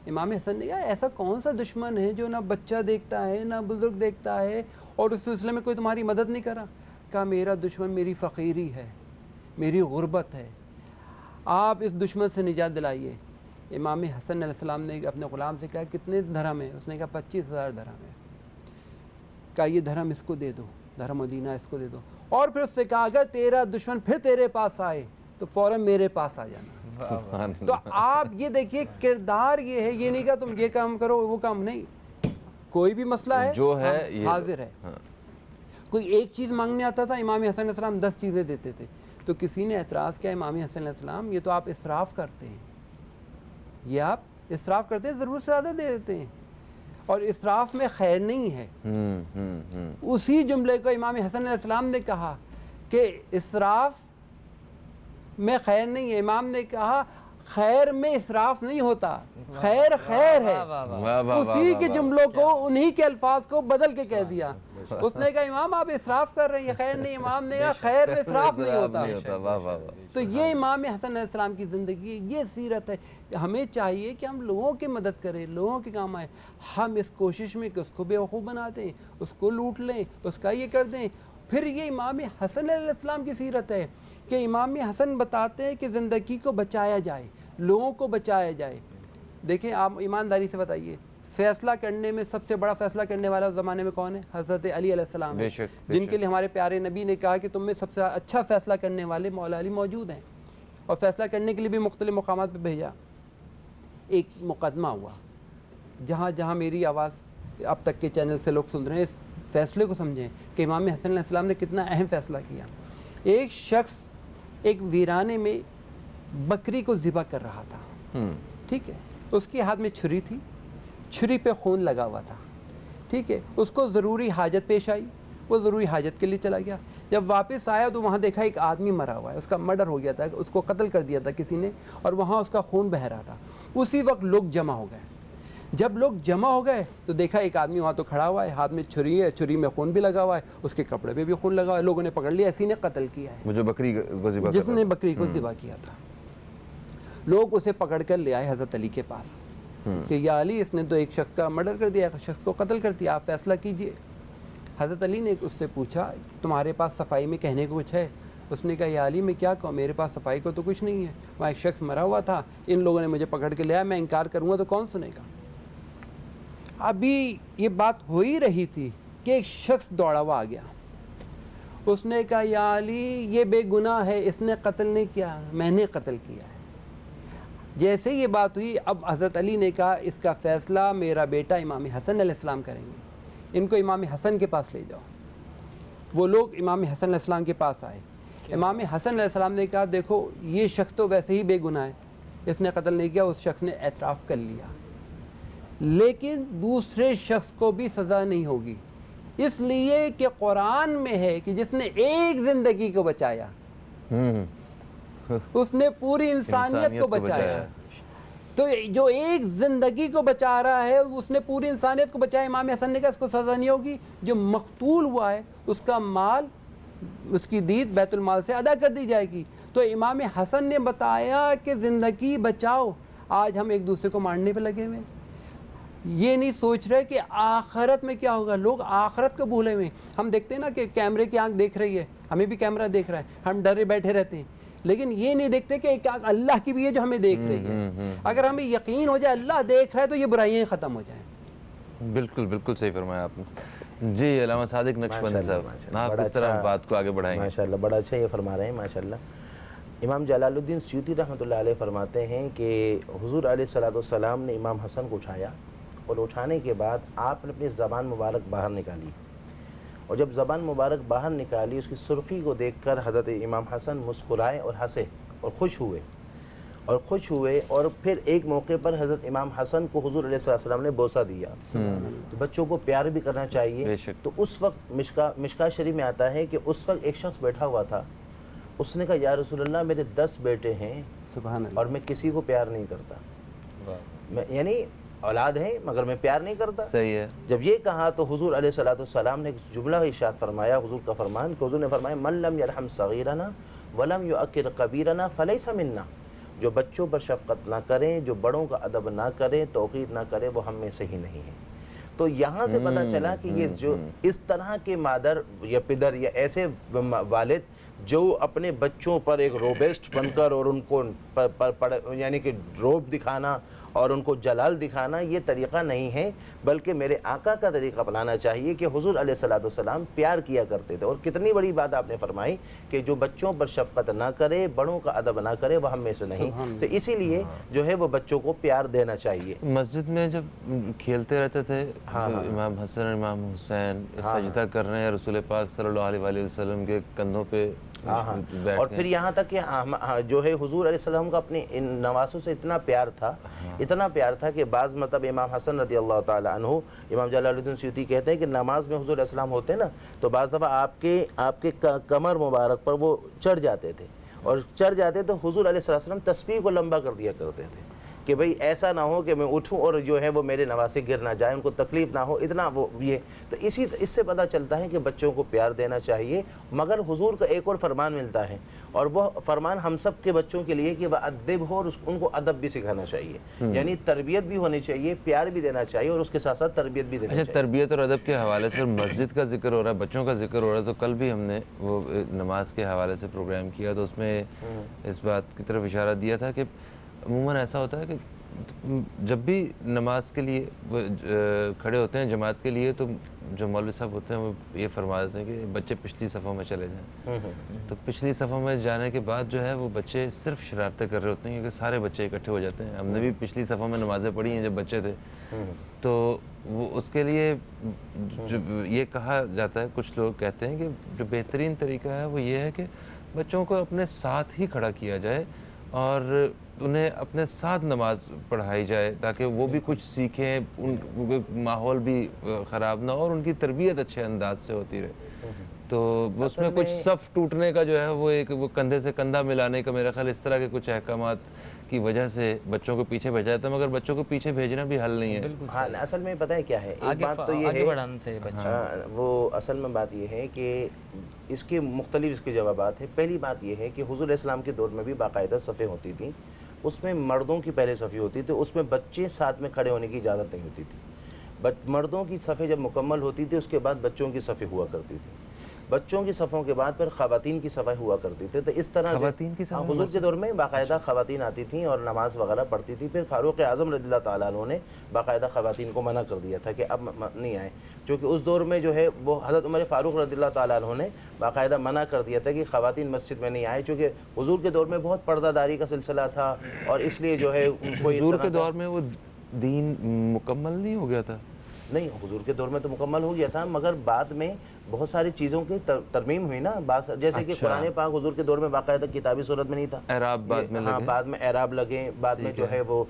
[SPEAKER 2] امام حسن نے کہا ایسا کون سا دشمن ہے جو نہ بچہ دیکھتا ہے نہ بزرگ دیکھتا ہے اور اس سلسلے میں کوئی تمہاری مدد نہیں کر رہا؟ کہا میرا دشمن میری فقیری ہے، میری غربت ہے، آپ اس دشمن سے نجات دلائیے۔ امام حسن علیہ السلام نے اپنے غلام سے کہا کتنے درہم ہے؟ اس نے کہا 25,000 درہم ہے۔ کہا یہ درہم اس کو دے دو، درہم مدینہ اس کو دے دو، اور پھر اس سے کہا اگر تیرا دشمن پھر تیرے پاس آئے تو فوراً میرے پاس آ جانا۔
[SPEAKER 1] سبحان
[SPEAKER 2] تو آپ یہ دیکھیے کردار یہ ہے، یہ نہیں کہا تم یہ کام کرو وہ کام نہیں، کوئی بھی مسئلہ ہے
[SPEAKER 1] جو ہے
[SPEAKER 2] ہم
[SPEAKER 1] یہ
[SPEAKER 2] حاضر ہے۔ کوئی ایک چیز مانگنے آتا تھا، امام حسن علیہ السلام 10 چیزیں دیتے تھے۔ تو کسی نے اعتراض کیا امام حسن علیہ السلام یہ تو آپ اسراف کرتے ہیں، یہ آپ اسراف کرتے ہیں، ضرورت سے زیادہ دے دیتے ہیں، اور اسراف میں خیر نہیں ہے۔ اسی جملے کو امام حسن علیہ السلام نے کہا کہ اسراف میں خیر نہیں ہے، امام نے کہا خیر میں اسراف نہیں ہوتا، خیر خیر ہے۔ اسی کے جملوں کو انہی کے الفاظ کو بدل کے کہہ دیا۔ اس نے کہا امام آپ اسراف کر رہے ہیں، یہ خیر نہیں، امام نے کہا خیر میں اسراف نہیں ہوتا۔ تو یہ امام حسن علیہ السلام کی زندگی، یہ سیرت ہے۔ ہمیں چاہیے کہ ہم لوگوں کی مدد کریں، لوگوں کے کام آئیں۔ ہم اس کوشش میں کہ اس کو بیوقوف بنا دیں، اس کو لوٹ لیں، اس کا یہ کر دیں۔ پھر یہ امام حسن علیہ السلام کی سیرت ہے کہ امام حسن بتاتے ہیں کہ زندگی کو بچایا جائے، لوگوں کو بچایا جائے۔ دیکھیں آپ ایمانداری سے بتائیے، فیصلہ کرنے میں سب سے بڑا فیصلہ کرنے والا اس زمانے میں کون ہے؟ حضرت علی علیہ السلام ہے، جن کے لیے ہمارے پیارے نبی نے کہا کہ تم میں سب سے اچھا فیصلہ کرنے والے مولا علی موجود ہیں، اور فیصلہ کرنے کے لیے بھی مختلف مقامات پہ بھیجا۔ ایک مقدمہ ہوا، جہاں جہاں میری آواز اب تک کے چینل سے لوگ سن رہے ہیں، اس فیصلے کو سمجھیں کہ امام حسن علیہ السلام نے کتنا اہم فیصلہ کیا۔ ایک شخص ایک ویرانے میں بکری کو ذبح کر رہا تھا، ٹھیک ہے، اس کے ہاتھ میں چھری تھی، چھری پہ خون لگا ہوا تھا، ٹھیک ہے، اس کو ضروری حاجت پیش آئی، وہ ضروری حاجت کے لیے چلا گیا۔ جب واپس آیا تو وہاں دیکھا ایک آدمی مرا ہوا ہے، اس کا مرڈر ہو گیا تھا، اس کو قتل کر دیا تھا کسی نے، اور وہاں اس کا خون بہہ رہا تھا۔ اسی وقت لوگ جمع ہو گئے۔ جب لوگ جمع ہو گئے تو دیکھا ایک آدمی وہاں تو کھڑا ہوا ہے، ہاتھ میں چھری ہے، چھری میں خون بھی لگا ہوا ہے، اس کے کپڑے پہ بھی خون لگا ہوا ہے، لوگوں نے پکڑ لیا اسی نے قتل کیا ہے،
[SPEAKER 1] وہ جو بکری کو ذبح
[SPEAKER 2] جس نے بکری کو ذبح کیا تھا۔ لوگ اسے پکڑ کر لے آئے حضرت علی کے پاس کہ یا علی اس نے تو ایک شخص کا مرڈر کر دیا، ایک شخص کو قتل کر دیا، آپ فیصلہ کیجئے۔ حضرت علی نے اس سے پوچھا تمہارے پاس صفائی میں کہنے کو کچھ ہے؟ اس نے کہا یا علی میں کیا کہوں، میرے پاس صفائی کو تو کچھ نہیں ہے، وہاں ایک شخص مرا ہوا تھا، ان لوگوں نے مجھے پکڑ کے لیا، میں انکار کروں گا تو کون سنے گا۔ ابھی یہ بات ہو ہی رہی تھی کہ ایک شخص دوڑا ہوا آ گیا، اس نے کہا یا علی یہ بے گناہ ہے، اس نے قتل نہیں کیا، میں نے قتل کیا ہے۔ جیسے یہ بات ہوئی اب حضرت علی نے کہا اس کا فیصلہ میرا بیٹا امام حسن علیہ السلام کریں گے، ان کو امام حسن کے پاس لے جاؤ۔ وہ لوگ امام حسن علیہ السلام کے پاس آئے۔ امام حسن علیہ السلام نے کہا دیکھو یہ شخص تو ویسے ہی بے گناہ ہے، اس نے قتل نہیں کیا، اس شخص نے اعتراف کر لیا، لیکن دوسرے شخص کو بھی سزا نہیں ہوگی، اس لیے کہ قرآن میں ہے کہ جس نے ایک زندگی کو بچایا اس نے پوری انسانیت کو بچایا۔ تو جو ایک زندگی کو بچا رہا ہے اس نے پوری انسانیت کو بچایا۔ امام حسن نے کہا اس کو سزا نہیں ہوگی، جو مقتول ہوا ہے اس کا مال، اس کی دید بیت المال سے ادا کر دی جائے گی۔ تو امام حسن نے بتایا کہ زندگی بچاؤ، آج ہم ایک دوسرے کو مارنے پہ لگے ہوئے ہیں۔ یہ نہیں سوچ رہے کہ آخرت میں کیا ہوگا. لوگ آخرت کو بھولے ہوئے. ہم دیکھتے ہیں نا کہ کیمرے کی آنکھ دیکھ رہی ہے, ہمیں بھی کیمرہ دیکھ رہا ہے, ہم ڈرے بیٹھے رہتے ہیں, لیکن یہ نہیں دیکھتے کہ ایک آنکھ اللہ کی بھی ہے جو ہمیں دیکھ رہی ہے. اگر ہمیں یقین ہو جائے اللہ دیکھ رہا ہے تو یہ برائیاں ختم ہو جائیں.
[SPEAKER 1] بالکل بالکل صحیح فرمایا آپ نے. جی علامہ صادق نقشبندی صاحب, آپ کس طرح بات کو آگے بڑھائیں گے؟
[SPEAKER 3] ماشاءاللہ بڑا اچھا یہ فرما رہے ہیں ماشاءاللہ. امام جلال الدین سیوطی رحمۃ اللہ علیہ فرماتے ہیں کہ حضور علیہ الصلوۃ والسلام نے امام حسن کو اٹھایا, اور اٹھانے کے بعد آپ نے اپنی زبان مبارک باہر نکالی, اور جب زبان مبارک باہر نکالی اس کی سرخی کو دیکھ کر حضرت امام حسن مسکرائے اور ہنسے اور خوش ہوئے. اور پھر ایک موقع پر حضرت امام حسن کو حضور علیہ السلام نے بوسہ دیا. تو بچوں کو پیار بھی کرنا چاہیے. تو اس وقت مشکاۃ شریف میں آتا ہے کہ اس وقت ایک شخص بیٹھا ہوا تھا, اس نے کہا یا رسول اللہ میرے 10 بیٹے ہیں
[SPEAKER 2] سبحان اللہ,
[SPEAKER 3] اور میں کسی کو پیار نہیں کرتا, یعنی اولاد ہے مگر میں پیار نہیں کرتا.
[SPEAKER 1] صحیح ہے.
[SPEAKER 3] جب یہ کہا تو حضور علیہ الصلوۃ والسلام نے ایک جملہ ارشاد فرمایا, حضور کا فرمان کہ حضور نے فرمایا من لم یرحم صغیرنا ولم یؤکر کبیرنا فلیس منا. جو بچوں پر شفقت نہ کریں, جو بڑوں کا ادب نہ کریں, توقیر نہ کریں, وہ ہم میں سے ہی نہیں ہے. تو یہاں سے پتہ چلا کہ یہ جو اس طرح کے مادر یا پدر یا ایسے والد جو اپنے بچوں پر ایک روبیسٹ بن کر اور ان کو یعنی کہ روب دکھانا اور ان کو جلال دکھانا, یہ طریقہ نہیں ہے, بلکہ میرے آقا کا طریقہ اپنانا چاہیے کہ حضور علیہ الصلوۃ والسلام پیار کیا کرتے تھے. اور کتنی بڑی بات آپ نے فرمائی کہ جو بچوں پر شفقت نہ کرے, بڑوں کا ادب نہ کرے, وہ ہم میں سے نہیں. تو اسی لیے جو ہے وہ بچوں کو پیار دینا چاہیے.
[SPEAKER 1] مسجد میں جب کھیلتے رہتے تھے امام حسن اور امام حسین سجدہ کر رہے ہیں رسول پاک صلی اللہ علیہ وآلہ وسلم کے کندھوں پہ,
[SPEAKER 3] اور پھر یہاں تک کہ جو ہے حضور علیہ السلام کا اپنے ان نواسوں سے اتنا پیار تھا کہ بعض مطلب امام حسن رضی اللہ تعالی عنہ, امام جلال الدین سیوطی کہتے ہیں کہ نماز میں حضور علیہ السلام ہوتے نا تو بعض دفعہ آپ کے کمر مبارک پر وہ چڑھ جاتے تھے, اور چڑھ جاتے تو حضور علیہ السلام تسبیح کو لمبا کر دیا کرتے تھے کہ بھئی ایسا نہ ہو کہ میں اٹھوں اور جو ہے وہ میرے نواسے گر نہ جائیں, ان کو تکلیف نہ ہو اتنا وہ یہ. تو اس سے پتہ چلتا ہے کہ بچوں کو پیار دینا چاہیے. مگر حضور کا ایک اور فرمان ملتا ہے, اور وہ فرمان ہم سب کے بچوں کے لیے کہ وہ ادب ہو, اور ان کو ادب بھی سکھانا چاہیے. یعنی تربیت بھی ہونی چاہیے, پیار بھی دینا چاہیے, اور اس کے ساتھ ساتھ تربیت بھی دینا چاہیے.
[SPEAKER 1] تربیت اور ادب کے حوالے سے مسجد کا ذکر ہو رہا ہے, بچوں کا ذکر ہو رہا ہے, تو کل بھی ہم نے وہ نماز کے حوالے سے پروگرام کیا تو اس میں اس بات کی طرف اشارہ دیا تھا کہ عموماً ایسا ہوتا ہے کہ جب بھی نماز کے لیے کھڑے ہوتے ہیں جماعت کے لیے, تو جو مولوی صاحب ہوتے ہیں وہ یہ فرما دیتے ہیں کہ بچے پچھلی صفوں میں چلے جائیں. تو پچھلی صفوں میں جانے کے بعد جو ہے وہ بچے صرف شرارتیں کر رہے ہوتے ہیں, کیونکہ سارے بچے اکٹھے ہو جاتے ہیں. ہم نے بھی پچھلی صفوں میں نمازیں پڑھی ہیں جب بچے تھے. تو وہ اس کے لیے یہ کہا جاتا ہے, کچھ لوگ کہتے ہیں کہ جو بہترین طریقہ ہے وہ یہ ہے کہ بچوں کو اپنے ساتھ ہی کھڑا کیا جائے اور انہیں اپنے ساتھ نماز پڑھائی جائے, تاکہ وہ بھی کچھ سیکھیں, ان ماحول بھی خراب نہ ہو اور ان کی تربیت اچھے انداز سے ہوتی رہے. تو اس میں کچھ صف ٹوٹنے کا جو ہے وہ کندھے سے کندھا ملانے کا میرا خیال اس طرح کے کچھ احکامات کی وجہ سے بچوں کو پیچھے بھیجا جاتا ہے, مگر بچوں کو پیچھے بھیجنا بھی حل نہیں ہے.
[SPEAKER 3] ہاں اصل میں پتہ ہے کیا ہے, ایک بات تو یہ ہے وہ اصل میں بات یہ ہے کہ اس کے مختلف اس کے جوابات ہیں. پہلی بات یہ ہے کہ حضور علیہ السلام کے دور میں بھی باقاعدہ صفیں ہوتی تھیں, اس میں مردوں کی پہلے صفیں ہوتی تھی, اس میں بچے ساتھ میں کھڑے ہونے کی اجازت نہیں ہوتی تھی. مردوں کی صفیں جب مکمل ہوتی تھی اس کے بعد بچوں کی صفیں ہوا کرتی تھی, بچوں کی صفوں کے بعد پھر خواتین کی صفیں ہوا کرتی تھی. تو اس طرح
[SPEAKER 1] خواتین کی صفیں
[SPEAKER 3] حضور کے دور میں باقاعدہ خواتین آتی تھیں اور نماز وغیرہ پڑھتی تھی. پھر فاروق اعظم رضی اللہ تعالیٰ عنہ نے باقاعدہ خواتین کو منع کر دیا تھا کہ اب نہیں آئیں, کیونکہ اس دور میں جو ہے وہ حضرت عمر فاروق رضی اللہ تعالیٰ عنہ نے باقاعدہ منع کر دیا تھا کہ خواتین مسجد میں نہیں آئیں, چونکہ حضور کے دور میں بہت پردہ داری کا سلسلہ تھا, اور اس لیے جو ہے
[SPEAKER 1] حضور کے دور میں وہ دین مکمل نہیں ہو گیا تھا.
[SPEAKER 3] نہیں, حضور کے دور میں تو مکمل ہو گیا تھا, مگر بعد میں بہت ساری چیزوں کی ترمیم ہوئی نا, جیسے کہ قرآن پاک حضور کے دور میں باقاعدہ کتابی صورت میں نہیں تھا,
[SPEAKER 1] اعراب بعد میں لگے.
[SPEAKER 3] ہاں بعد میں اعراب لگے, بعد میں جو ہے وہ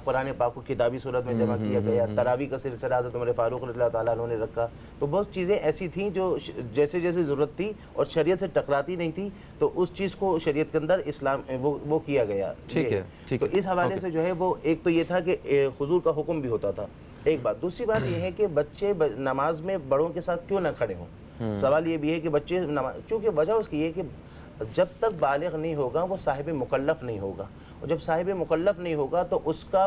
[SPEAKER 3] قرآن پاک کو کتابی صورت میں جمع کیا گیا. تراویح کا سلسلہ حضرت عمر فاروق رضی اللہ تعالیٰ عنہ نے رکھا. تو بہت چیزیں ایسی تھیں جو جیسے جیسے ضرورت تھی اور شریعت سے ٹکراتی نہیں تھی, تو اس چیز کو شریعت کے اندر اسلام وہ کیا گیا.
[SPEAKER 1] ٹھیک ہے.
[SPEAKER 3] تو اس حوالے سے جو ہے وہ ایک تو یہ تھا کہ حضور کا حکم بھی ہوتا تھا, ایک بات. دوسری بات یہ ہے کہ بچے نماز میں بڑوں کے ساتھ کیوں نہ کھڑے ہوں. سوال یہ بھی ہے کہ بچے چونکہ وجہ اس کی یہ کہ جب تک بالغ نہیں ہوگا وہ صاحب مکلف نہیں ہوگا, اور جب صاحب مکلف نہیں ہوگا تو اس کا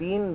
[SPEAKER 3] 3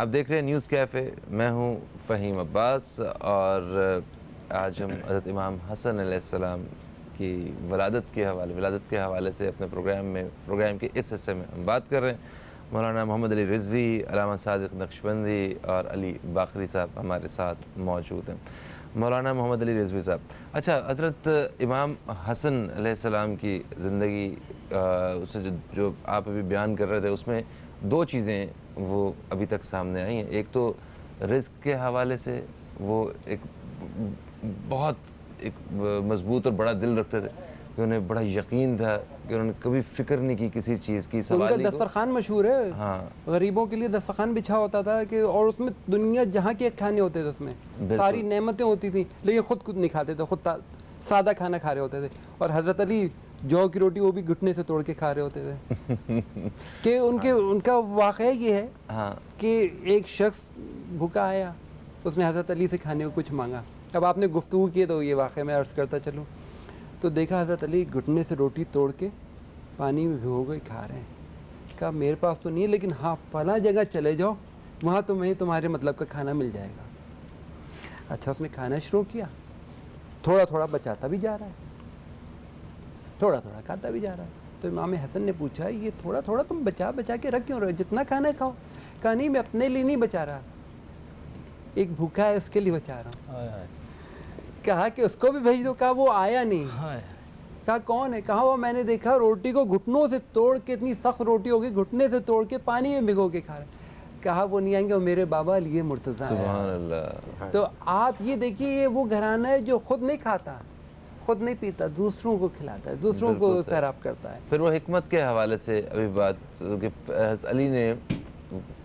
[SPEAKER 1] آپ دیکھ رہے ہیں نیوز کیفے، میں ہوں فہیم عباس، اور آج ہم حضرت امام حسن علیہ السلام کی ولادت کے حوالے سے اپنے پروگرام کے اس حصے میں ہم بات کر رہے ہیں۔ مولانا محمد علی رضوی، علامہ صادق نقشبندی اور علی باقری صاحب ہمارے ساتھ موجود ہیں۔ مولانا محمد علی رضوی صاحب، اچھا، حضرت امام حسن علیہ السلام کی زندگی اسے جو آپ ابھی بیان کر رہے تھے، اس میں دو چیزیں وہ ابھی تک سامنے آئی ہیں۔ ایک تو رزق کے حوالے سے وہ ایک بہت مضبوط اور بڑا دل رکھتے تھے، کہ انہیں بڑا یقین تھا کہ انہوں نے کبھی فکر نہیں کی کسی چیز کی،
[SPEAKER 2] ان
[SPEAKER 1] سوال
[SPEAKER 2] کا دسترخوان مشہور ہے،
[SPEAKER 1] ہاں،
[SPEAKER 2] غریبوں کے لیے دسترخوان بچھا ہوتا تھا کہ، اور اس میں دنیا جہاں کے کھانے ہوتے تھے، اس میں ساری نعمتیں ہوتی تھیں، لیکن خود نہیں کھاتے تھے، خود سادہ کھانا کھا رہے ہوتے تھے۔ اور حضرت علی جو کی روٹی وہ بھی گھٹنے سے توڑ کے کھا رہے ہوتے تھے کہ ان کا واقعہ یہ ہے کہ ایک شخص بھوکا آیا، اس نے حضرت علی سے کھانے کو کچھ مانگا۔ اب آپ نے گفتگو کی تو یہ واقعہ میں عرض کرتا چلوں، تو دیکھا حضرت علی گھٹنے سے روٹی توڑ کے پانی میں بھگو کے کھا رہے ہیں۔ کہا میرے پاس تو نہیں ہے، لیکن ہاں فلاں جگہ چلے جاؤ، وہاں تمہیں تمہارے مطلب کا کھانا مل جائے گا۔ اچھا، اس نے کھانا شروع کیا، تھوڑا تھوڑا بچاتا بھی جا رہا ہے، تھوڑا تھوڑا کھاتا بھی جا رہا ہے۔ تو امام حسن نے پوچھا یہ تھوڑا تھوڑا تم بچا کے رکھ کیوں رہے ہو، جتنا کھانا کھاؤ۔ کہا نہیں، میں اپنے لیے نہیں بچا رہا، ایک بھوکا ہے اس کے لیے بچا رہا ہوں۔ کہا کہ اس کو بھی بھیج دو۔ کہا وہ آیا نہیں۔ کہا کون ہے؟ کہا وہ میں نے دیکھا روٹی کو گھٹنوں سے توڑ کے، اتنی سخت روٹی ہوگی، گھٹنے سے توڑ کے پانی میں بھگو کے کھا رہے۔ کہا وہ نہیں آئیں گے، وہ میرے بابا علی مرتضیٰ ہیں۔
[SPEAKER 1] سبحان اللہ۔
[SPEAKER 2] تو آپ یہ دیکھیے، یہ وہ گھرانہ ہے جو خود نہیں کھاتا، خود نہیں پیتا، دوسروں کو کھلاتا ہے، دوسروں کو سیراب کرتا ہے۔
[SPEAKER 1] پھر وہ حکمت کے حوالے سے ابھی بات کہ حضرت علی نے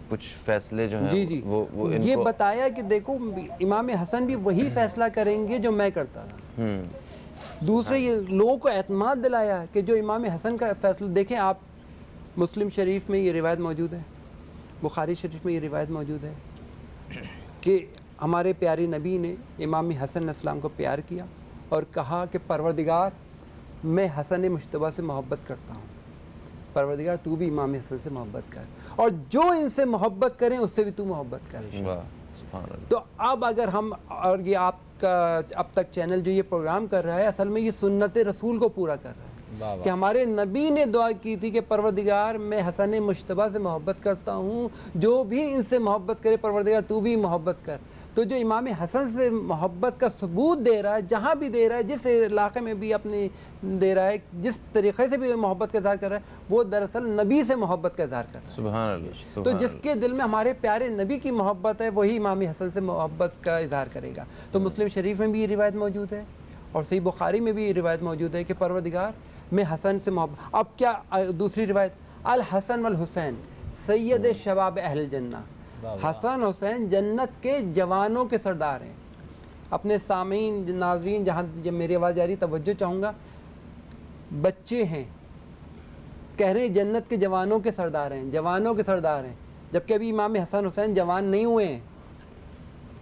[SPEAKER 1] کچھ فیصلے جو ہیں
[SPEAKER 2] جی
[SPEAKER 1] وہ ان
[SPEAKER 2] یہ
[SPEAKER 1] کو
[SPEAKER 2] بتایا کہ دیکھو امام حسن بھی وہی فیصلہ کریں گے جو میں کرتا تھا۔ دوسرے یہ لوگوں کو اعتماد دلایا کہ جو امام حسن کا فیصلہ، دیکھیں آپ مسلم شریف میں یہ روایت موجود ہے، بخاری شریف میں یہ روایت موجود ہے کہ ہمارے پیارے نبی نے امام حسن علیہ السلام کو پیار کیا اور کہا کہ پروردگار میں حسن مجتبیٰ سے محبت کرتا ہوں، پروردگار تو بھی امام حسن سے محبت کر، اور جو ان سے محبت کریں اس سے بھی تو محبت کر۔ تو اب اگر ہم، اور یہ آپ کا اب تک چینل جو یہ پروگرام کر رہا ہے، اصل میں یہ سنت رسول کو پورا کر رہا ہے کہ ہمارے نبی نے دعا کی تھی کہ پروردگار میں حسن مجتبیٰ سے محبت کرتا ہوں، جو بھی ان سے محبت کرے پروردگار تو بھی محبت کر۔ تو جو امام حسن سے محبت کا ثبوت دے رہا ہے، جہاں بھی دے رہا ہے، جس علاقے میں بھی اپنی دے رہا ہے، جس طریقے سے بھی محبت کا اظہار کر رہا ہے، وہ دراصل نبی سے محبت کا اظہار کر رہا ہے۔
[SPEAKER 1] سبحان اللہ۔
[SPEAKER 2] تو جس کے دل میں ہمارے پیارے نبی کی محبت ہے، وہی امام حسن سے محبت کا اظہار کرے گا۔ تو مسلم شریف میں بھی یہ روایت موجود ہے، اور صحیح بخاری میں بھی یہ روایت موجود ہے کہ پروردگار میں حسن سے محبت۔ اب کیا دوسری روایت، الحسن والحسین سید شباب اہل جنہ، حسن حسین جنت کے جوانوں کے سردار ہیں۔ اپنے سامعین ناظرین جہاں جب میری آواز جا رہی توجہ چاہوں گا، بچے ہیں کہہ رہے ہیں جنت کے جوانوں کے سردار ہیں، جوانوں کے سردار ہیں، جبکہ ابھی امام حسن حسین جوان نہیں ہوئے ہیں،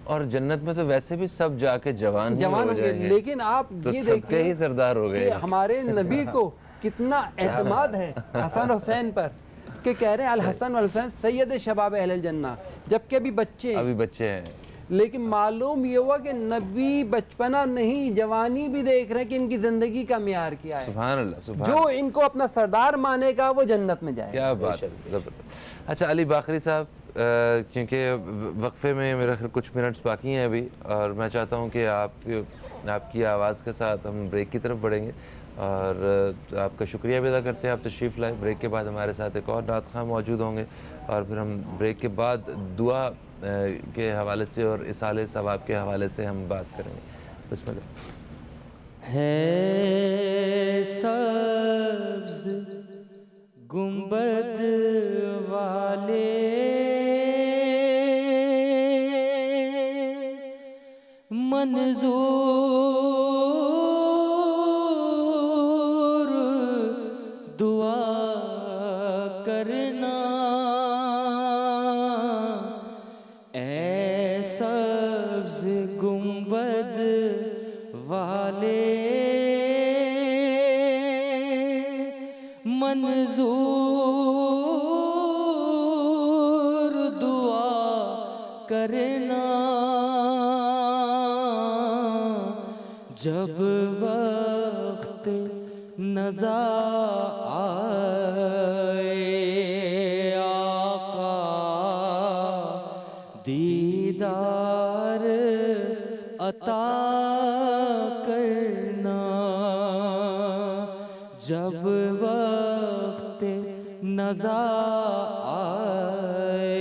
[SPEAKER 1] اور جنت میں تو ویسے بھی سب جا کے جوان
[SPEAKER 2] ہو گئے، لیکن آپ یہ دیکھیں
[SPEAKER 1] ہی سردار ہو گئے
[SPEAKER 2] کہ ہمارے نبی کو کتنا اعتماد ہے حسن حسین پر، کہ کہہ رہے ہیں الحسن والحسین سید شباب اہل الجنہ، جبکہ ابھی بچے ہیں۔ لیکن معلوم یہ ہوا کہ نبی بچپنا نہیں، جوانی بھی دیکھ رہے ہیں کہ ان کی زندگی کا معیار کیا ہے۔
[SPEAKER 1] سبحان اللہ۔
[SPEAKER 2] جو ان کو اپنا سردار مانے گا وہ جنت میں جائے گا۔
[SPEAKER 1] کیا بات ہے۔ اچھا علی باقری صاحب، کیونکہ وقفے میں میرا خیال کچھ منٹس باقی ہیں ابھی، اور میں چاہتا ہوں کہ آپ کی آواز کے ساتھ ہم بریک کی طرف بڑھیں گے، اور آپ کا شکریہ بھی ادا کرتے ہیں، آپ تشریف لائے۔ بریک کے بعد ہمارے ساتھ ایک اور نعت خواں موجود ہوں گے، اور پھر ہم بریک کے بعد دعا کے حوالے سے اور اصالِ ثواب کے حوالے سے ہم بات کریں گے۔ بسم اللہ۔
[SPEAKER 5] ہے سبز گنبد والے منظور دعا کرنا، اے سبز گنبد والے منظور دعا کرنا جب وقت نظر آئے آقا دیدار عطا کرنا جب وقت نظر آئے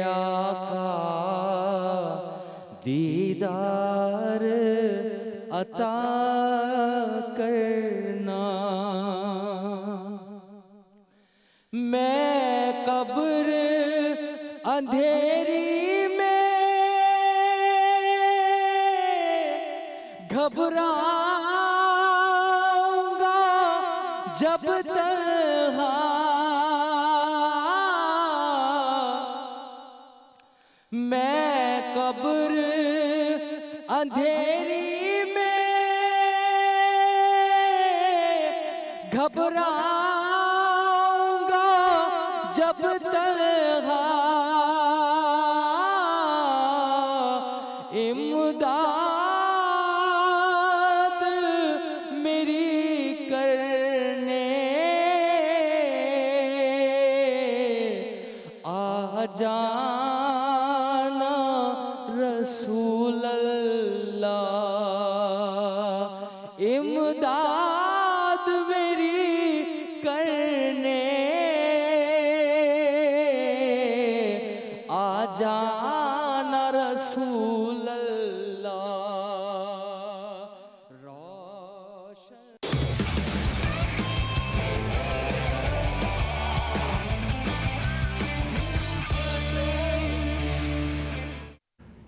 [SPEAKER 5] آقا دیدار عطا کرنا میں قبر اندھیری میں گھبراؤں گا جب تنہا میں قبر اندھیری میں گھبراؤں گا جب تنہا امداد میری کرنے آ جانا رسول اللہ امداد میری کرنے آ جانا رسول اللہ روشن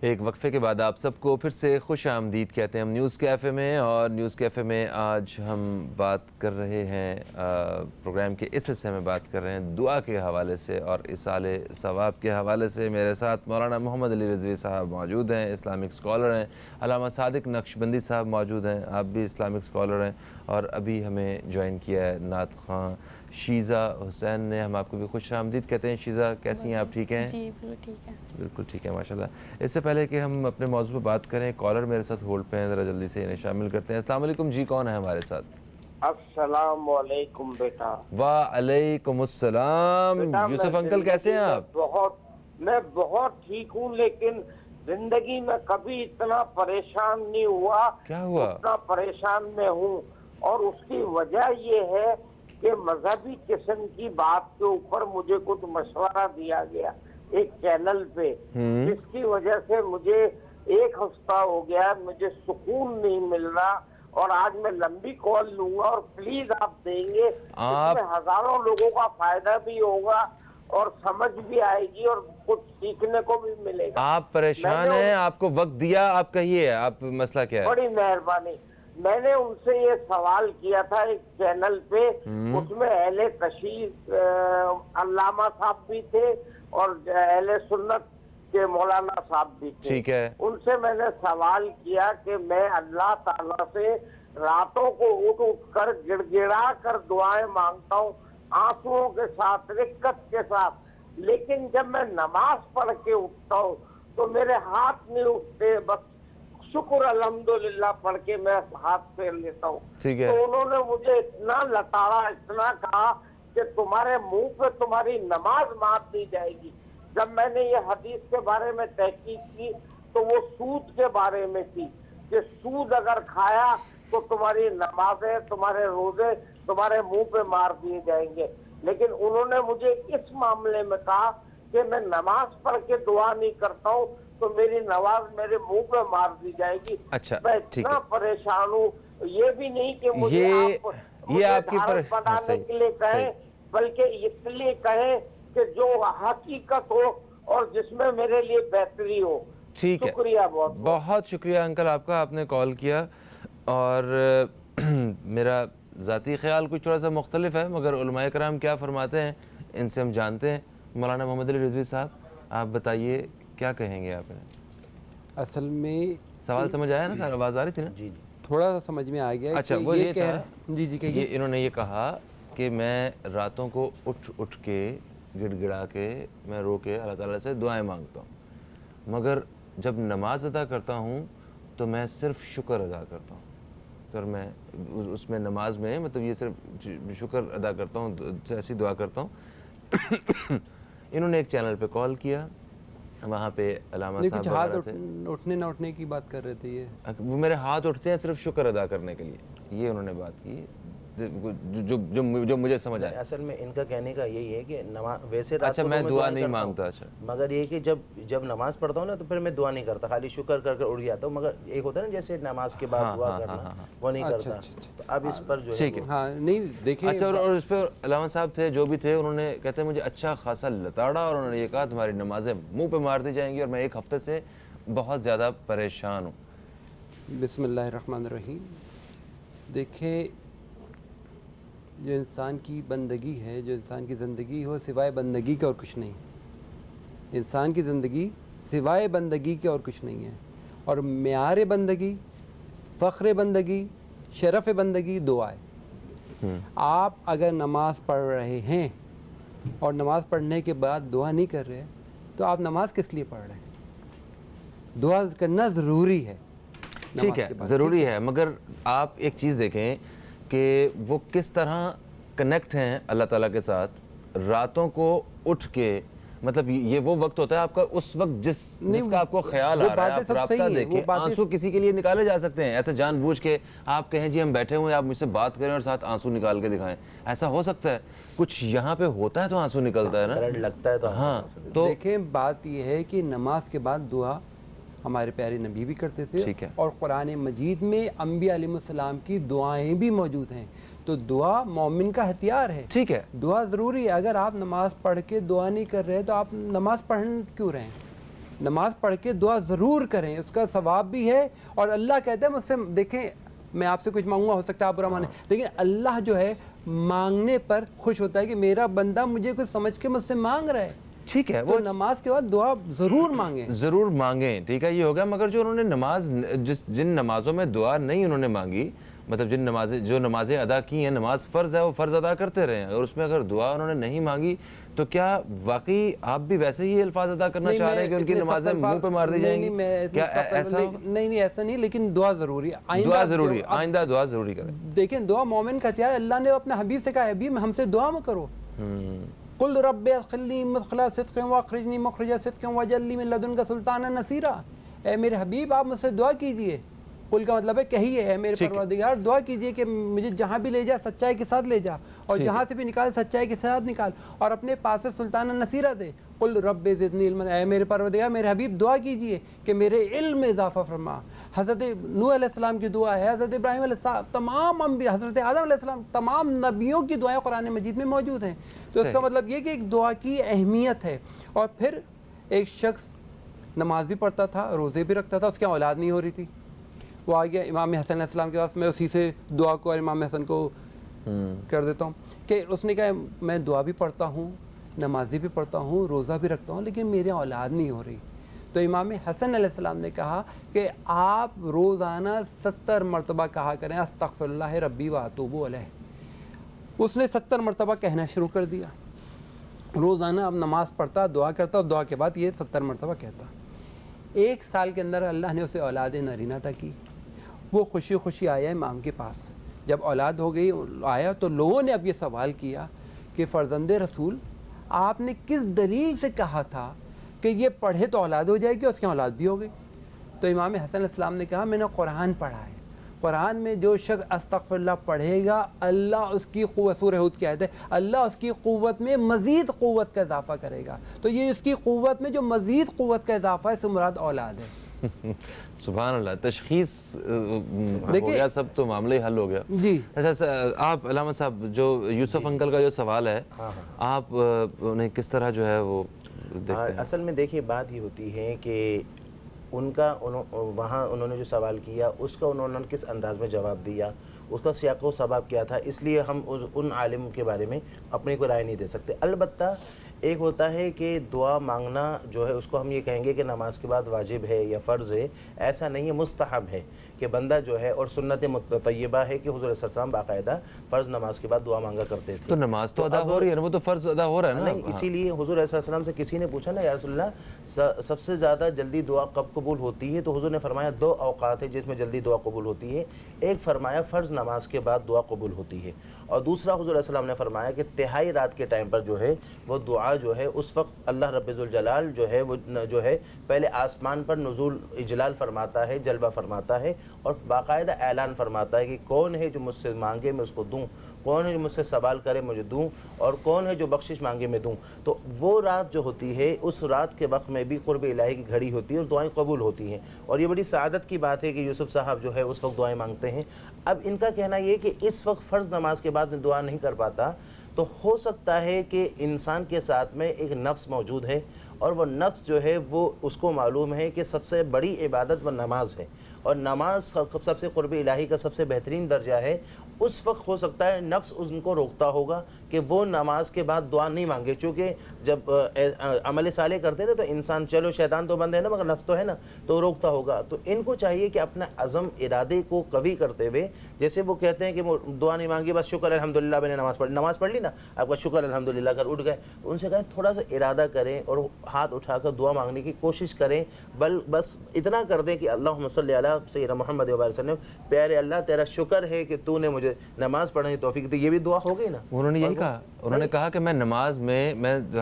[SPEAKER 1] ایک وقفے کے بعد آپ سب کو پھر سے خوش آمدید کہتے ہیں ہم نیوز کیفے میں، اور نیوز کیفے میں آج ہم بات کر رہے ہیں پروگرام کے اس حصے میں بات کر رہے ہیں دعا کے حوالے سے اور اصال ثواب کے حوالے سے۔ میرے ساتھ مولانا محمد علی رضوی صاحب موجود ہیں، اسلامک اسکالر ہیں، علامہ صادق نقشبندی صاحب موجود ہیں، آپ بھی اسلامک اسکالر ہیں، اور ابھی ہمیں جوائن کیا ہے نعت خواں شیزہ حسین نے۔ ہم آپ کو بھی خوش آمدید کہتے ہیں۔ شیزہ کیسی ہیں آپ؟ ٹھیک ہیں؟
[SPEAKER 6] جی بالکل ٹھیک ہے۔
[SPEAKER 1] بالکل ٹھیک ہے ماشاءاللہ۔ اس سے پہلے کہ ہم اپنے موضوع پہ بات کریں، کالر میرے ساتھ ہولڈ پہ ہیں، ذرا جلدی سے انہیں شامل کرتے ہیں۔ السلام علیکم جی، کون ہے ہمارے ساتھ؟
[SPEAKER 7] السلام علیکم بیٹا۔
[SPEAKER 1] وعلیکم السلام۔ یوسف انکل کیسے ہیں آپ؟
[SPEAKER 7] میں بہت ٹھیک ہوں، لیکن زندگی میں کبھی اتنا پریشان نہیں ہوا۔
[SPEAKER 1] کیا ہوا؟
[SPEAKER 7] اتنا پریشان میں ہوں، اور اس کی وجہ یہ ہے کہ مذہبی قسم کی بات کے اوپر مجھے کچھ مشورہ دیا گیا ایک چینل پہ، جس کی وجہ سے مجھے ایک ہفتہ ہو گیا مجھے سکون نہیں مل رہا، اور آج میں لمبی کال لوں گا، اور پلیز آپ دیں گے، اس میں ہزاروں لوگوں کا فائدہ بھی ہوگا اور سمجھ بھی آئے گی اور کچھ سیکھنے کو بھی ملے گا۔
[SPEAKER 1] آپ پریشان ہیں، آپ کو وقت دیا، آپ کہیے آپ مسئلہ کیا ہے؟
[SPEAKER 7] بڑی مہربانی۔ میں نے ان سے یہ سوال کیا تھا ایک چینل پہ، اس میں اہل تشیع علامہ صاحب بھی تھے اور اہل سنت کے مولانا صاحب بھی تھے۔
[SPEAKER 1] ٹھیک ہے۔
[SPEAKER 7] ان سے میں نے سوال کیا کہ میں اللہ تعالیٰ سے راتوں کو اٹھ اٹھ کر گڑ گڑا کر دعائیں مانگتا ہوں، آنسوؤں کے ساتھ، رقت کے ساتھ، لیکن جب میں نماز پڑھ کے اٹھتا ہوں تو میرے ہاتھ نہیں اٹھتے، بس شکر الحمدللہ پڑھ کے میں ہاتھ پھیر لیتا ہوں۔
[SPEAKER 1] ٹھیک ہے۔
[SPEAKER 7] تو انہوں نے مجھے اتنا لتاڑا، اتنا کہا کہ تمہارے منہ پہ تمہاری نماز معاف دی جائے گی۔ جب میں نے یہ حدیث کے بارے میں تحقیق کی تو وہ سود کے بارے میں تھی کہ سود اگر کھایا تو تمہاری نمازیں، تمہارے روزے تمہارے منہ پہ مار دیے جائیں گے، لیکن انہوں نے مجھے اس معاملے میں کہا کہ میں نماز پڑھ کے دعا نہیں کرتا ہوں تو میری نماز میرے منہ پہ مار دی جائے گی۔
[SPEAKER 1] اچھا
[SPEAKER 7] میں اتنا پریشان ہوں، یہ بھی نہیں کہ مجھے آپ کی بنانے کے لیے کہیں، بلکہ اس لیے کہیں کہ جو حقیقت ہو اور جس میں میرے لیے بہتری ہو۔
[SPEAKER 1] ٹھیک ہے،
[SPEAKER 7] شکریہ، بہت
[SPEAKER 1] بہت شکریہ انکل آپ کا، آپ نے کال کیا، اور میرا ذاتی خیال کچھ تھوڑا سا مختلف ہے، مگر علماء کرام کیا فرماتے ہیں ان سے ہم جانتے ہیں۔ مولانا محمد علی رضوی صاحب آپ بتائیے کیا کہیں گے آپ نے؟
[SPEAKER 2] اصل میں
[SPEAKER 1] سوال سمجھ آیا نا سر؟ آواز آ رہی تھی نا؟
[SPEAKER 3] جی
[SPEAKER 2] تھوڑا سا سمجھ میں آ گیا۔
[SPEAKER 1] اچھا، وہ یہ تھا،
[SPEAKER 2] جی کہیے۔
[SPEAKER 1] انہوں نے یہ کہا کہ میں راتوں کو اٹھ کے گڑ گڑا کے میں رو کے اللہ تعالیٰ سے دعائیں مانگتا ہوں، مگر جب نماز ادا کرتا ہوں تو میں صرف شکر ادا کرتا ہوں. تو میں اس میں نماز میں مطلب یہ صرف شکر ادا کرتا ہوں، ایسی دعا کرتا ہوں. انہوں نے ایک چینل پہ کال کیا، وہاں پہ علامہ صاحب
[SPEAKER 2] کچھ ہاتھ اٹھنے نہ اٹھنے کی بات کر رہے تھے. یہ
[SPEAKER 1] وہ میرے ہاتھ اٹھتے ہیں صرف شکر ادا کرنے کے لیے، یہ انہوں نے بات کی جو مجھے سمجھ آیا.
[SPEAKER 3] اصل میں ان کا کہنے کا یہی ہے کہ نماز ویسے رات
[SPEAKER 1] اچھا
[SPEAKER 3] کو
[SPEAKER 1] میں
[SPEAKER 3] تو
[SPEAKER 1] دعا
[SPEAKER 3] نہیں
[SPEAKER 1] نہیں
[SPEAKER 3] کرتا
[SPEAKER 1] مانگتا.
[SPEAKER 3] ہوں،
[SPEAKER 1] اچھا
[SPEAKER 3] مگر یہ کہ جب نماز پڑھتا ہوں نا تو پھر میں دعا نہیں کرتا، خالی شکر کر اٹھ جاتا ہوں. مگر ایک ہوتا ہے نا جیسے نماز کے بعد دعا کرنا، وہ نہیں کرتا. تو اب اس پر جو ہے
[SPEAKER 2] ہاں نہیں دیکھیں.
[SPEAKER 1] اچھا اور اس پہ علامہ صاحب تھے جو بھی تھے، انہوں نے کہتے ہیں مجھے اچھا خاصا لتاڑا اور انہوں نے یہ کہا تمہاری نمازیں منہ پہ مار دی جائیں گی اور میں ایک ہفتے سے بہت زیادہ پریشان ہوں.
[SPEAKER 2] بسم اللہ الرحمن الرحیم. دیکھیں جو انسان کی بندگی ہے، جو انسان کی زندگی ہو سوائے بندگی کے اور کچھ نہیں. انسان کی زندگی سوائے بندگی کے اور کچھ نہیں ہے. اور معیار بندگی، فخر بندگی، شرف بندگی دعا ہے. آپ اگر نماز پڑھ رہے ہیں اور نماز پڑھنے کے بعد دعا نہیں کر رہے تو آپ نماز کس لیے پڑھ رہے ہیں؟ دعا کرنا ضروری ہے.
[SPEAKER 1] ٹھیک ہے ضروری ہے، مگر آپ ایک چیز دیکھیں کہ وہ کس طرح کنیکٹ ہیں اللہ تعالیٰ کے ساتھ. راتوں کو اٹھ کے مطلب یہ وہ وقت ہوتا ہے آپ کا، اس وقت جس کا آپ کو خیال آ رہا ہے، آپ رابطہ دیکھیں. آنسو کسی کے لیے نکالے جا سکتے ہیں، ایسا جان بوجھ کے آپ کہیں جی ہم بیٹھے ہوئے آپ مجھ سے بات کریں اور ساتھ آنسو نکال کے دکھائیں، ایسا ہو سکتا ہے. کچھ یہاں پہ ہوتا ہے تو آنسو نکلتا ہے نا،
[SPEAKER 3] کرنٹ لگتا ہے تو
[SPEAKER 1] ہاں. تو
[SPEAKER 2] دیکھیں بات یہ ہے کہ نماز کے بعد دعا ہمارے پیارے نبی بھی کرتے تھے،
[SPEAKER 1] ٹھیک ہے.
[SPEAKER 2] اور قرآن مجید میں انبیاء علیہ السلام کی دعائیں بھی موجود ہیں. تو دعا مومن کا ہتھیار ہے.
[SPEAKER 1] ٹھیک ہے
[SPEAKER 2] دعا ضروری ہے. اگر آپ نماز پڑھ کے دعا نہیں کر رہے تو آپ نماز پڑھ کیوں رہے ہیں؟ نماز پڑھ کے دعا ضرور کریں، اس کا ثواب بھی ہے. اور اللہ کہتا ہے مجھ سے، دیکھیں میں آپ سے کچھ مانگوں گا، ہو سکتا ہے آپ برا مانیں، لیکن اللہ جو ہے مانگنے پر خوش ہوتا ہے کہ میرا بندہ مجھے کچھ سمجھ کے مجھ سے مانگ رہا ہے.
[SPEAKER 1] ٹھیک ہے،
[SPEAKER 2] وہ نماز کے بعد دعا ضرور مانگیں.
[SPEAKER 1] ضرور مانگیں. ٹھیک ہے یہ ہو گیا. مگر جو انہوں نے جن نمازوں میں دعا نہیں انہوں نے مانگی، مطلب جو نمازیں ادا کی ہیں، نماز فرض ہے وہ فرض ادا کرتے رہے ہیں، اور اس میں اگر دعا انہوں نے نہیں مانگی تو کیا واقعی آپ بھی ویسے ہی الفاظ ادا کرنا چاہ رہے ہیں کہ ان کی نمازیں منہ پہ مار دی جائیں گی؟ کیا ایسا؟
[SPEAKER 2] نہیں ایسا نہیں، لیکن دعا ضروری ہے.
[SPEAKER 1] دعا ضروری ہے، آئندہ دعا ضروری کریں.
[SPEAKER 2] دیکھیں دعا مومن کا ہتھیار ہے. اللہ نے اپنے حبیب سے کہا ہے حبیب ہم سے دعا مت کرو. قل رب ادخلنی مدخل صدق واخرجنی مخرج صدق واجعل لی من لدنک سلطانا نصیرا. اے میرے حبیب آپ مجھ سے دعا کیجئے. قل کا مطلب ہے کہیے اے میرے پروردگار دعا کیجئے کہ مجھے جہاں بھی لے جا سچائی کے ساتھ لے جا، اور جہاں سے بھی نکال سچائی کے ساتھ نکال، اور اپنے پاس سے سلطانا نصیرہ دے. قل رب زدنی علما. اے میرے پروردگار میرے حبیب دعا کیجئے کہ میرے علم میں اضافہ فرما. حضرت نوح علیہ السلام کی دعا ہے، حضرت ابراہیم علیہ السلام، تمام انبیاء، حضرت آدم علیہ السلام، تمام نبیوں کی دعائیں قرآن مجید میں موجود ہیں. تو اس کا مطلب یہ کہ ایک دعا کی اہمیت ہے. اور پھر ایک شخص نماز بھی پڑھتا تھا، روزے بھی رکھتا تھا، اس کی اولاد نہیں ہو رہی تھی. وہ آ گیا امام حسن علیہ السلام کے پاس. میں اسی سے دعا کو اور امام حسن کو کر دیتا ہوں کہ اس نے کہا میں دعا بھی پڑھتا ہوں، نمازی بھی پڑھتا ہوں، روزہ بھی رکھتا ہوں، لیکن میری اولاد نہیں ہو رہی. تو امام حسن علیہ السلام نے کہا کہ آپ روزانہ 70 مرتبہ کہا کریں استغفر اللہ ربی و اتوب الیہ. اس نے 70 مرتبہ کہنا شروع کر دیا. روزانہ اب نماز پڑھتا، دعا کرتا، اور دعا کے بعد یہ 70 مرتبہ کہتا. 1 سال کے اندر اللہ نے اسے اولاد نرینہ عطا کی. وہ خوشی خوشی آیا امام کے پاس. جب اولاد ہو گئی آیا تو لوگوں نے اب یہ سوال کیا کہ فرزند رسول آپ نے کس دلیل سے کہا تھا کہ یہ پڑھے تو اولاد ہو جائے گی، اور اس کی اولاد بھی ہو گئی؟ تو امام حسن علیہ السلام نے کہا میں نے قرآن پڑھا ہے. قرآن میں جو شخص استغفر اللہ پڑھے گا اللہ اس کی قوت، سورہ ہود کی آیت ہے، اللہ اس کی قوت میں مزید قوت کا اضافہ کرے گا. تو یہ اس کی قوت میں جو مزید قوت کا اضافہ ہے، اس سے مراد اولاد ہے.
[SPEAKER 1] سبحان اللہ. تشخیص ہو گیا سب، تو معاملہ ہی حل ہو گیا.
[SPEAKER 2] جی
[SPEAKER 1] اچھا آپ علامہ صاحب جو یوسف انکل کا جو سوال ہے، آپ انہیں کس طرح جو ہے وہ دیکھتے ہیں؟
[SPEAKER 3] اصل میں دیکھیے بات یہ ہوتی ہے کہ ان کا وہاں انہوں نے جو سوال کیا اس کا انہوں نے کس انداز میں جواب دیا، اس کا سیاق و سباب کیا تھا، اس لیے ہم ان عالم کے بارے میں اپنی کوئی رائے نہیں دے سکتے. البتہ ایک ہوتا ہے کہ دعا مانگنا جو ہے اس کو ہم یہ کہیں گے کہ نماز کے بعد واجب ہے یا فرض ہے، ایسا نہیں ہے، مستحب ہے. کہ بندہ جو ہے، اور سنت طیبہ ہے کہ حضور صلی اللہ علیہ وسلم باقاعدہ فرض نماز کے بعد دعا مانگا کرتے تھے.
[SPEAKER 1] تو نماز تو ادا ہو رہی ہے نا، وہ تو فرض ادا ہو رہا ہے نا.
[SPEAKER 3] نہیں، اسی لیے حضور علیہ السلام سے کسی نے پوچھا نا یا رسول اللہ سب سے زیادہ جلدی دعا کب قبول ہوتی ہے، تو حضور نے فرمایا 2 اوقات ہے جس میں جلدی دعا قبول ہوتی ہے. ایک فرمایا فرض نماز کے بعد دعا قبول ہوتی ہے، اور دوسرا حضور علیہ السلام نے فرمایا کہ تہائی رات کے ٹائم پر جو ہے وہ دعا جو ہے اس وقت اللہ رب ذوالجلال جو ہے وہ جو ہے پہلے آسمان پر نزول اجلال فرماتا ہے، جلوہ فرماتا ہے، اور باقاعدہ اعلان فرماتا ہے کہ کون ہے جو مجھ سے مانگے میں اس کو دوں، کون ہے جو مجھ سے سوال کرے مجھے دوں، اور کون ہے جو بخشش مانگے میں دوں. تو وہ رات جو ہوتی ہے اس رات کے وقت میں بھی قرب الہی کی گھڑی ہوتی ہے اور دعائیں قبول ہوتی ہیں، اور یہ بڑی سعادت کی بات ہے کہ یوسف صاحب جو ہے اس وقت دعائیں مانگتے ہیں. اب ان کا کہنا یہ کہ اس وقت فرض نماز کے بعد میں دعا نہیں کر پاتا، تو ہو سکتا ہے کہ انسان کے ساتھ میں ایک نفس موجود ہے، اور وہ نفس جو ہے وہ اس کو معلوم ہے کہ سب سے بڑی عبادت وہ نماز ہے، اور نماز سب سے قرب الہی کا سب سے بہترین درجہ ہے. اس وقت ہو سکتا ہے نفس ان کو روکتا ہوگا کہ وہ نماز کے بعد دعا نہیں مانگے، چونکہ جب عمل صالح کرتے نا تو انسان، چلو شیطان تو بند ہے نا مگر نفس تو ہے نا، تو روکتا ہوگا. تو ان کو چاہیے کہ اپنا عزم ارادے کو قوی کرتے ہوئے، جیسے وہ کہتے ہیں کہ وہ دعا نہیں مانگی بس شکر الحمدللہ میں نے نماز پڑھ لی نا، آپ کا شکر الحمدللہ کر اٹھ گئے. ان سے کہیں تھوڑا سا ارادہ کریں اور ہاتھ اٹھا کر دعا مانگنے کی کوشش کریں، بس اتنا کر دیں کہ اللہم صلی علی سیدنا محمد و وسلم، پیارے اللہ تیرا شکر ہے کہ تو نے مجھے نماز پڑھنے کی توفیق دی. یہ بھی دعا ہو گئی نا.
[SPEAKER 1] انہوں نے یہی کہا، انہوں نے کہا کہ میں نماز میں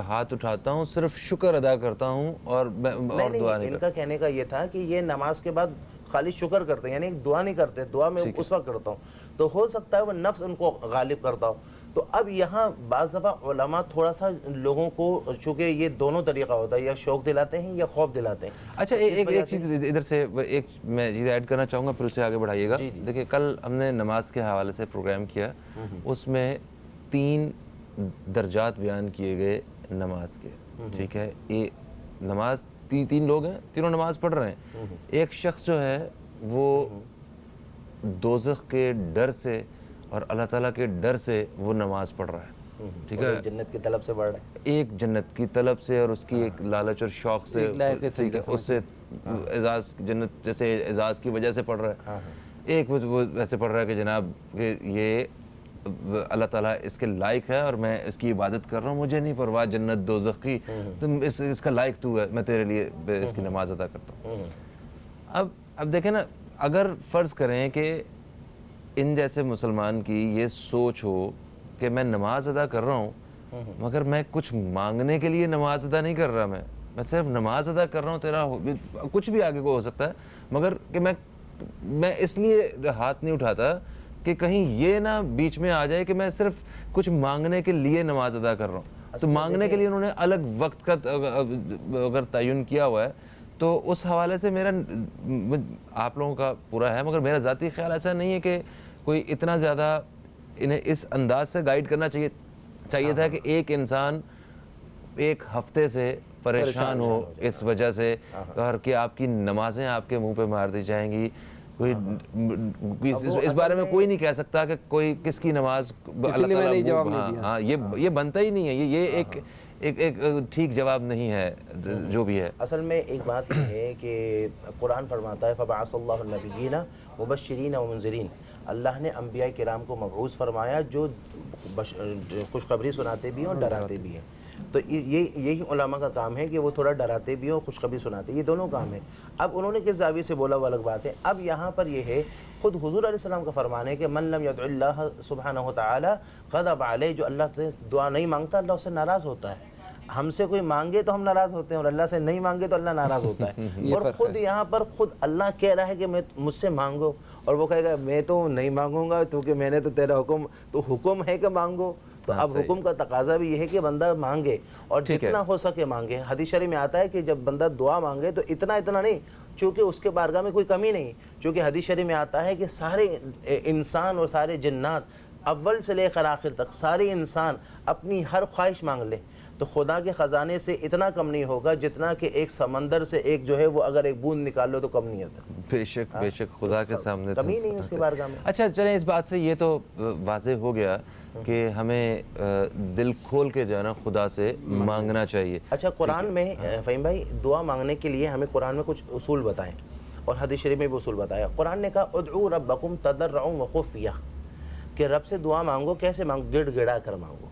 [SPEAKER 1] ہاتھ اٹھاتا ہوں، صرف شکر ادا کرتا ہوں اور دعا نہیں کرتا.
[SPEAKER 3] ان کا کہنے کا یہ تھا کہ یہ نماز کے بعد خالی شکر کرتے ہیں، یعنی دعا نہیں کرتے، دعا میں اس وقت کرتا ہوں. تو ہو سکتا ہے وہ نفس ان کو غالب کرتا ہو. تو اب یہاں بعض دفعہ علماء تھوڑا سا لوگوں کو، چونکہ یہ دونوں طریقہ ہوتا ہے، یا شوق دلاتے ہیں یا خوف دلاتے ہیں.
[SPEAKER 1] اچھا ایک چیز ادھر سے ایک میں چیز ایڈ کرنا چاہوں گا، پھر اسے آگے بڑھائیے گا. دیکھیں کل ہم نے نماز کے حوالے سے پروگرام کیا، اس میں 3 درجات بیان کیے گئے نماز کے. ٹھیک ہے، یہ نماز 3 لوگ ہیں، تینوں نماز پڑھ رہے ہیں. ایک شخص جو ہے وہ دوزخ کے ڈر سے اور اللہ تعالیٰ کے ڈر سے وہ نماز پڑھ رہا ہے. ٹھیک ہے،
[SPEAKER 3] جنت کی طلب سے بڑھ رہا ہے،
[SPEAKER 1] ایک جنت کی طلب سے اور اس کی ایک لالچ اور شوق سے، ٹھیک ہے، اس سے اعزاز، جنت جیسے اعزاز کی وجہ سے پڑھ رہا ہے. ایک وہ ویسے پڑھ رہا ہے کہ جناب کہ یہ اللہ تعالیٰ اس کے لائق ہے اور میں اس کی عبادت کر رہا ہوں، مجھے نہیں پرواہ جنت دوزخ کی، تم اس کا لائق تو ہے، میں تیرے لیے اس کی نماز ادا کرتا ہوں. اب دیکھیں نا، اگر فرض کریں کہ ان جیسے مسلمان کی یہ سوچ ہو کہ میں نماز ادا کر رہا ہوں مگر میں کچھ مانگنے کے لیے نماز ادا نہیں کر رہا، میں صرف نماز ادا کر رہا ہوں، تیرا کچھ بھی آگے کو ہو سکتا ہے، مگر کہ میں اس لیے ہاتھ نہیں اٹھاتا کہ کہیں یہ نہ بیچ میں آ جائے کہ میں صرف کچھ مانگنے کے لیے نماز ادا کر رہا ہوں. تو مانگنے کے لیے انہوں نے الگ وقت کا اگر تعین کیا ہوا ہے تو اس حوالے سے میرا، آپ لوگوں کا پورا ہے، مگر میرا ذاتی خیال ایسا نہیں ہے کہ کوئی اتنا زیادہ انہیں اس انداز سے گائیڈ کرنا چاہیے تھا کہ ایک انسان ایک ہفتے سے پریشان ہو اس وجہ سے، اور کہ آپ کی نمازیں آپ کے منہ پہ مار دی جائیں گی. کوئی اس بارے میں کوئی نہیں کہہ سکتا کہ کوئی کس کی نماز اللہ تعالیٰ، ہاں یہ بنتا ہی نہیں ہے، یہ ایک ٹھیک جواب نہیں ہے جو بھی ہے.
[SPEAKER 3] اصل میں ایک بات یہ ہے کہ قرآن فرماتا ہے فَبَعَثَ اللَّهُ النَّبِيِّينَ مُبَشِّرِينَ وَمُنذِرِينَ، اللہ نے انبیاء کرام کو مبعوث فرمایا جو خوشخبری سناتے بھی ہیں اور ڈراتے بھی ہیں. تو یہی علماء کا کام ہے کہ وہ تھوڑا ڈراتے بھی ہیں اور خوشخبری سناتے، یہ دونوں کام ہیں. اب انہوں نے کس زاویے سے بولا وہ الگ بات ہے. اب یہاں پر یہ ہے، خود حضور علیہ السلام کا فرمان ہے کہ من لم يدع اللہ سبحانہ وتعالی غضب علیہ، جو اللہ سے دعا نہیں مانگتا اللہ اس سے ناراض ہوتا ہے. ہم سے کوئی مانگے تو ہم ناراض ہوتے ہیں اور اللہ سے نہیں مانگے تو اللہ ناراض ہوتا ہے. اور خود یہاں پر خود اللہ کہہ رہا ہے کہ مجھ سے مانگو، اور وہ کہے گا میں تو نہیں مانگوں گا کیونکہ میں نے تو تیرا حکم ہے کہ مانگو. تو اب حکم کا تقاضا بھی یہ ہے کہ بندہ مانگے اور جتنا ہو سکے مانگے. حدیث شریف میں آتا ہے کہ جب بندہ دعا مانگے تو اتنا نہیں، چونکہ اس کے بارگاہ میں کوئی کمی نہیں. چونکہ حدیث شریف میں آتا ہے کہ سارے انسان اور سارے جنات، اول سے لے کر آخر تک سارے انسان اپنی ہر خواہش مانگ لیں تو خدا کے خزانے سے اتنا کم نہیں ہوگا جتنا کہ ایک سمندر سے ایک جو ہے وہ اگر ایک بوند نکال لو تو کم نہیں ہوتا.
[SPEAKER 1] بے شک خدا کے سامنے
[SPEAKER 3] کمی نہیں اس کے بارگاہ میں.
[SPEAKER 1] اچھا چلیں، اس بات سے یہ تو واضح ہو گیا کہ ہمیں دل کھول کے جو ہے نا خدا سے مانگنا چاہیے.
[SPEAKER 3] اچھا قرآن میں فہیم بھائی دعا مانگنے کے لیے ہمیں قرآن میں کچھ اصول بتائیں. اور حدیث شریف میں بھی اصول بتایا. قرآن نے کہا ادعو ربکم تضرعا وخفیہ, کہ رب سے دعا مانگو, کیسے مانگو؟ گڑ گڑا کر مانگو.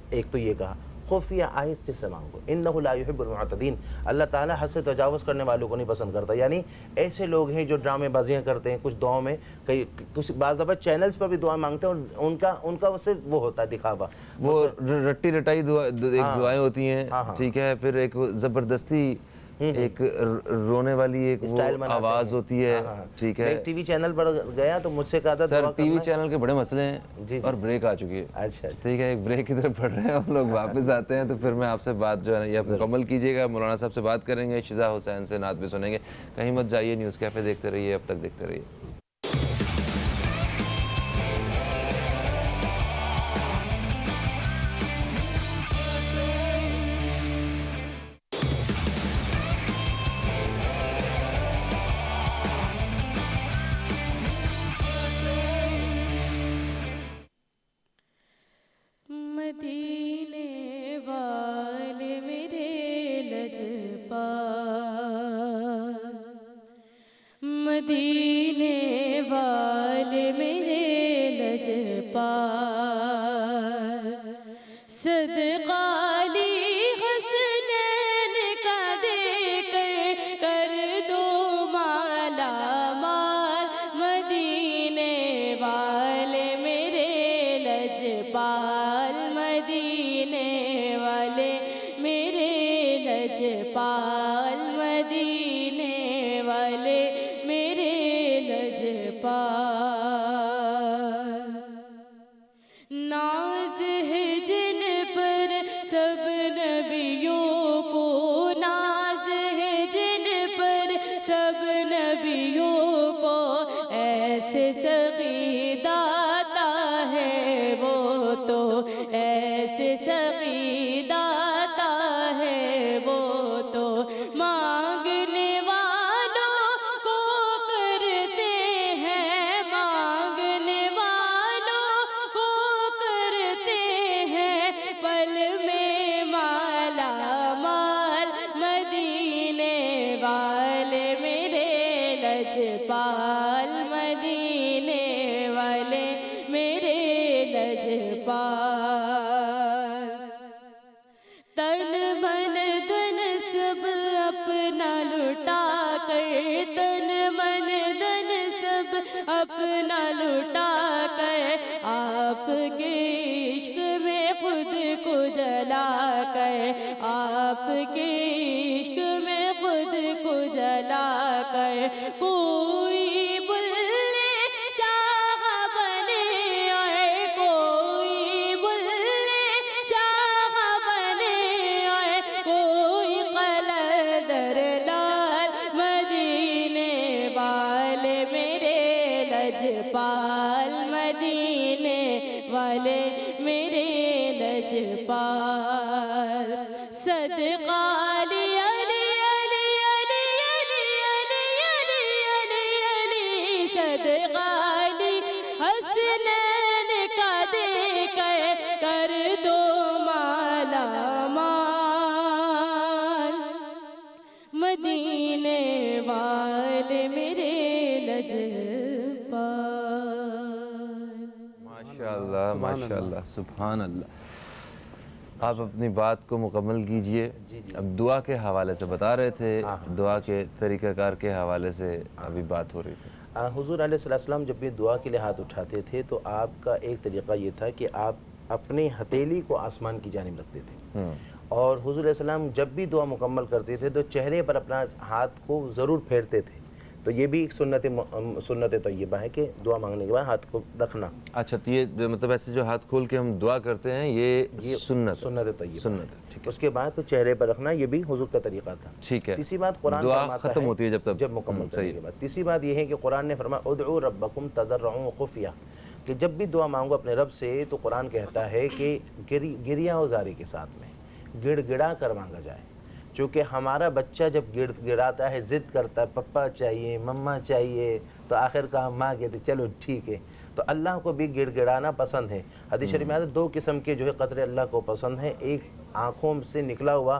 [SPEAKER 3] ایک تو یہ کہا خفیہ, آہستہ سے مانگو. انہ لا یحب المعتدین, اللہ تعالیٰ حد سے تجاوز کرنے والوں کو نہیں پسند کرتا. یعنی ایسے لوگ ہیں جو ڈرامے بازیاں کرتے ہیں کچھ دعاؤں میں, کچھ بعض دفعہ چینلز پر بھی دعا مانگتے ہیں اور ان کا اس سے وہ ہوتا ہے دکھاوا,
[SPEAKER 1] وہ رٹی رٹائی دعائیں ہوتی ہیں, ٹھیک ہے, پھر ایک زبردستی ایک رونے والی ایک آواز ہوتی ہے, ٹھیک ہے.
[SPEAKER 3] ٹی وی چینل پر گیا تو مجھ سے کہا تھا
[SPEAKER 1] سر ٹی وی چینل کے بڑے مسئلے ہیں اور بریک آ چکی ہے.
[SPEAKER 3] اچھا
[SPEAKER 1] ٹھیک ہے, ایک بریک کی طرف پڑھ رہے ہیں ہم لوگ, واپس آتے ہیں تو پھر میں آپ سے بات جو ہے نا یہ مکمل کیجیے گا. مولانا صاحب سے بات کریں گے, شیزہ حسین سے نعت بھی سنیں گے. کہیں مت جائیے, نیوز کیفے دیکھتے رہیے, اب تک دیکھتے رہیے.
[SPEAKER 6] مدینے والے میرے لجپال, مدینے والے میرے لجپال, صدقہ علی حسنین کا دے کر دو مالا مال, مدینے والے میرے لجپال, مدینے والے میرے لجپال, مدینے والے میرے لجپال. ناز ہے جن پر سب نبیوں کو, ناز ہے جن پر سب نبیوں کو, ایسے سخی داتا ہے وہ تو, ایسے سخی داتا ہے وہ تو, مانگنے والوں کو کرتے ہیں, مانگنے والوں کو کرتے ہیں پل میں مالا مال, مدینے والے میرے لجپال, مدینے والے میرے لجپال. تن من دن سب اپنا لٹا کر, تن من دن سب اپنا لٹا کر, آپ کے عشق میں خود کو جلا کر, آپ کے عشق میں خود کو جلا کر, کوئی بلے شاہ بنے اور کوئی بلے شاہ بنے اور کوئی قلندر لال, مدینے والے میرے لجپال, مدینے والے میرے لجپال. صدقہ علی علی علی علی علی علی علی علی, صدقہ علی حسنین کا دے کر دو مالا مال, مدینے والے میرے لجپال.
[SPEAKER 1] ماشاءاللہ ماشاءاللہ, سبحان اللہ. آپ اپنی بات کو مکمل کیجئے. اب دعا کے حوالے سے بتا رہے تھے, دعا کے طریقہ کار کے حوالے سے ابھی بات ہو رہی تھی.
[SPEAKER 3] حضور علیہ السلام جب بھی دعا کے لیے ہاتھ اٹھاتے تھے تو آپ کا ایک طریقہ یہ تھا کہ آپ اپنی ہتھیلی کو آسمان کی جانب رکھتے تھے, اور حضور علیہ السلام جب بھی دعا مکمل کرتے تھے تو چہرے پر اپنا ہاتھ کو ضرور پھیرتے تھے. تو یہ بھی ایک سنت طیبہ ہے کہ دعا مانگنے کے بعد ہاتھ کو رکھنا.
[SPEAKER 1] اچھا, تو یہ مطلب ایسے جو ہاتھ کھول کے ہم دعا کرتے ہیں یہ
[SPEAKER 3] سنت طیبہ
[SPEAKER 1] سنت, ٹھیک ہے.
[SPEAKER 3] اس کے بعد تو چہرے پر رکھنا, یہ بھی حضور کا طریقہ تھا.
[SPEAKER 1] ٹھیک ہے.
[SPEAKER 3] تیسری بات قرآن
[SPEAKER 1] دعا ختم ہوتی ہے جب
[SPEAKER 3] مکمل کرنے کے بعد. تیسری بات یہ ہے کہ قرآن نے فرمایا ادعو ربکم تضرعا وخفیہ, کہ جب بھی دعا مانگو اپنے رب سے تو قرآن کہتا ہے کہ گریہ وزاری کے ساتھ میں گڑ گڑا کر مانگا جائے. چونکہ ہمارا بچہ جب گڑاتا ہے, ضد کرتا ہے, پپا چاہیے, مما چاہیے, تو آخر کہا ماں کہتے چلو ٹھیک ہے. تو اللہ کو بھی گڑ گڑانا پسند ہے. حدیث شریف میں آتا ہے 2 قسم کے جو ہے قطرے اللہ کو پسند ہیں, ایک آنکھوں سے نکلا ہوا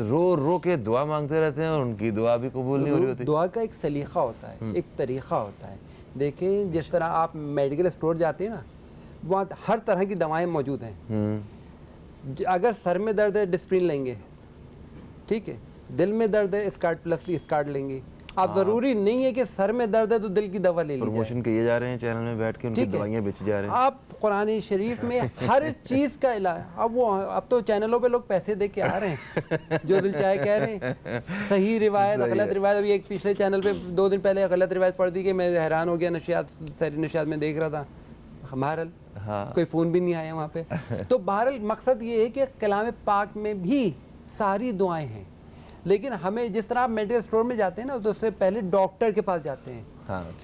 [SPEAKER 1] رو رو کے دعا مانگتے رہتے ہیں اور ان کی دعا بھی قبول نہیں ہو رہی ہوتی.
[SPEAKER 2] دعا کا ایک سلیقہ ہوتا ہے, ایک طریقہ ہوتا ہے. دیکھیں جس طرح آپ میڈیکل اسٹور جاتے ہیں نا, وہاں ہر طرح کی دوائیں موجود ہیں. اگر سر میں درد ہے ڈسپرین لیں گے, ٹھیک ہے, دل میں درد ہے اسکارٹ پلس اسکارٹ لیں گے. آپ ضروری نہیں ہے کہ سر میں درد ہے تو دل کی دوا لے لیجیے.
[SPEAKER 1] پروموشن کیے جا رہے ہیں چینل میں بیٹھ کے, ان کی دوائیاں بیچی جا رہے ہیں.
[SPEAKER 2] آپ قرآن شریف میں ہر چیز کا علاج, اب تو چینلوں پہ لوگ پیسے دے کے آ رہے ہیں, جو دل چاہے کہہ رہے ہیں. صحیح روایت, غلط روایت. ابھی ایک پچھلے چینل پہ 2 دن پہلے غلط روایت پڑھ دی کہ میں حیران ہو گیا, سحری نشیات میں دیکھ رہا تھا, بہرحال کوئی فون بھی نہیں آیا وہاں پہ. تو بہرحال مقصد یہ ہے کہ کلام پاک میں بھی ساری دعائیں ہیں, لیکن ہمیں جس طرح آپ میڈیکل اسٹور میں جاتے ہیں نا, تو اس سے پہلے ڈاکٹر کے پاس جاتے ہیں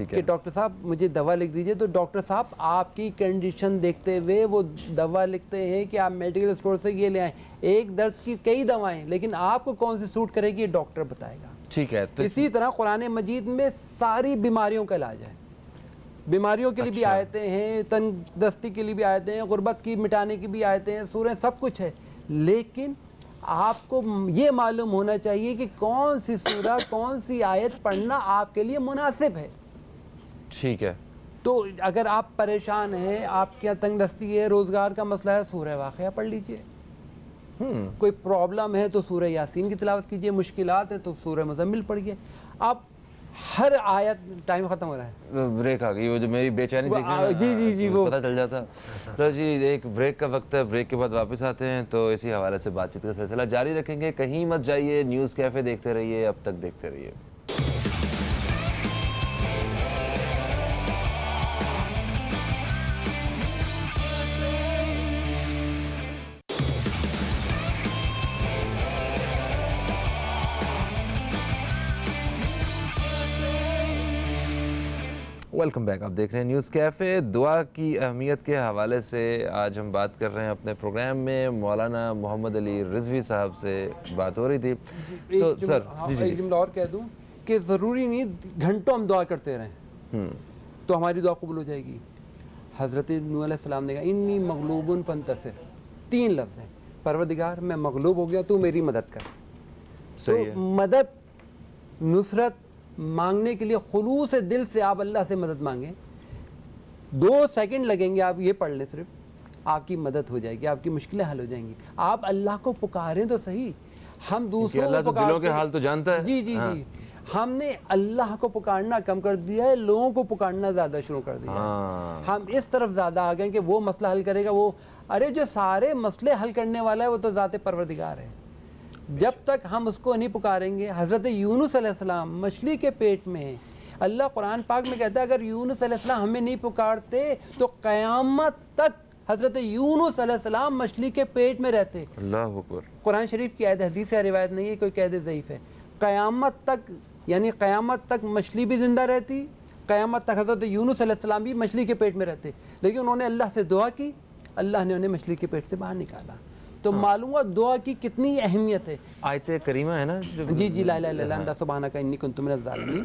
[SPEAKER 2] کہ ڈاکٹر صاحب مجھے دوا لکھ دیجئے. تو ڈاکٹر صاحب آپ کی کنڈیشن دیکھتے ہوئے وہ دوا لکھتے ہیں کہ آپ میڈیکل اسٹور سے یہ لے آئیں. ایک درد کی کئی دوائیں, لیکن آپ کو کون سی سوٹ کرے گی یہ ڈاکٹر بتائے گا.
[SPEAKER 1] ٹھیک ہے.
[SPEAKER 2] اسی طرح قرآن مجید میں ساری بیماریوں کا علاج ہے. بیماریوں کے لیے بھی آیتیں ہیں, تندرستی کے لیے بھی آیتیں ہیں, غربت کی مٹانے کی بھی آیتیں ہیں, سوریں, سب کچھ ہے. لیکن آپ کو یہ معلوم ہونا چاہیے کہ کون سی سورہ, کون سی آیت پڑھنا آپ کے لیے مناسب ہے.
[SPEAKER 1] ٹھیک ہے.
[SPEAKER 2] تو اگر آپ پریشان ہیں, آپ کے تنگ دستی ہے, روزگار کا مسئلہ ہے, سورہ واقعہ پڑھ لیجئے. کوئی پرابلم ہے تو سورہ یاسین کی تلاوت کیجئے. مشکلات ہیں تو سورہ مزمل پڑھیے. آپ ہر آیت, ٹائم ختم ہو رہا ہے,
[SPEAKER 1] بریک آ گئی, وہ جو میری بے چینی
[SPEAKER 2] جی وہ
[SPEAKER 1] پتہ چل جاتا. تو جی ایک بریک کا وقت ہے, بریک کے بعد واپس آتے ہیں تو اسی حوالے سے بات چیت کا سلسلہ جاری رکھیں گے. کہیں مت جائیے, نیوز کیفے دیکھتے رہیے, اب تک دیکھتے رہیے. Welcome back. آپ دیکھ رہے ہیں نیوز کیفے. دعا کی اہمیت کے حوالے سے آج ہم بات کر رہے ہیں اپنے پروگرام میں. مولانا محمد علی رضوی صاحب سے بات ہو رہی تھی. تو سر
[SPEAKER 2] ایک جملہ اور کہہ دوں کہ ضروری نہیں گھنٹوں ہم دعا کرتے رہیں تو ہماری دعا قبول ہو جائے گی. حضرت نوح علیہ السلام نے کہا انی مغلوب فانتصر. 3 لفظ ہیں, پروردگار میں مغلوب ہو گیا, تو میری مدد کر. تو مدد, نصرت مانگنے کے لیے خلوص دل سے آپ اللہ سے مدد مانگیں. 2 سیکنڈ لگیں گے, آپ یہ پڑھ لیں صرف, آپ کی مدد ہو جائے گی, آپ کی مشکلیں حل ہو جائیں گی. آپ اللہ کو پکاریں تو صحیح. ہم دوسروں کو
[SPEAKER 1] دلوں کے حال تو جانتا ہے.
[SPEAKER 2] جی جی جی, ہم نے اللہ کو پکارنا کم کر دیا ہے, لوگوں کو پکارنا زیادہ شروع کر دیا ہے. ہم اس طرف زیادہ آ گئے کہ وہ مسئلہ حل کرے گا. وہ ارے جو سارے مسئلے حل کرنے والا ہے وہ تو ذات پروردگار ہے. جب تک ہم اس کو نہیں پکاریں گے. حضرت یونس علیہ السلام مچھلی کے پیٹ میں ہیں. اللہ قرآن پاک میں کہتا ہے اگر یونس علیہ السلام ہمیں نہیں پکارتے تو قیامت تک حضرت یونس علیہ السلام مچھلی کے پیٹ میں رہتے.
[SPEAKER 1] اللہ اکبر.
[SPEAKER 2] قرآن شریف کی آیت, حدیث ہے, روایت نہیں ہے, کوئی قید ضعیف ہے. قیامت تک, یعنی قیامت تک مچھلی بھی زندہ رہتی, قیامت تک حضرت یونس علیہ السلام بھی مچھلی کے پیٹ میں رہتے. لیکن انہوں نے اللہ سے دعا کی, اللہ نے انہیں مچھلی کے پیٹ سے باہر نکالا. تو معلوم ہوا دعا کی کتنی اہمیت ہے.
[SPEAKER 1] آیت کریمہ ہے نا,
[SPEAKER 2] جی جی, لا الہ الا اللہ انت سبحانک انی کنت من الظالمین,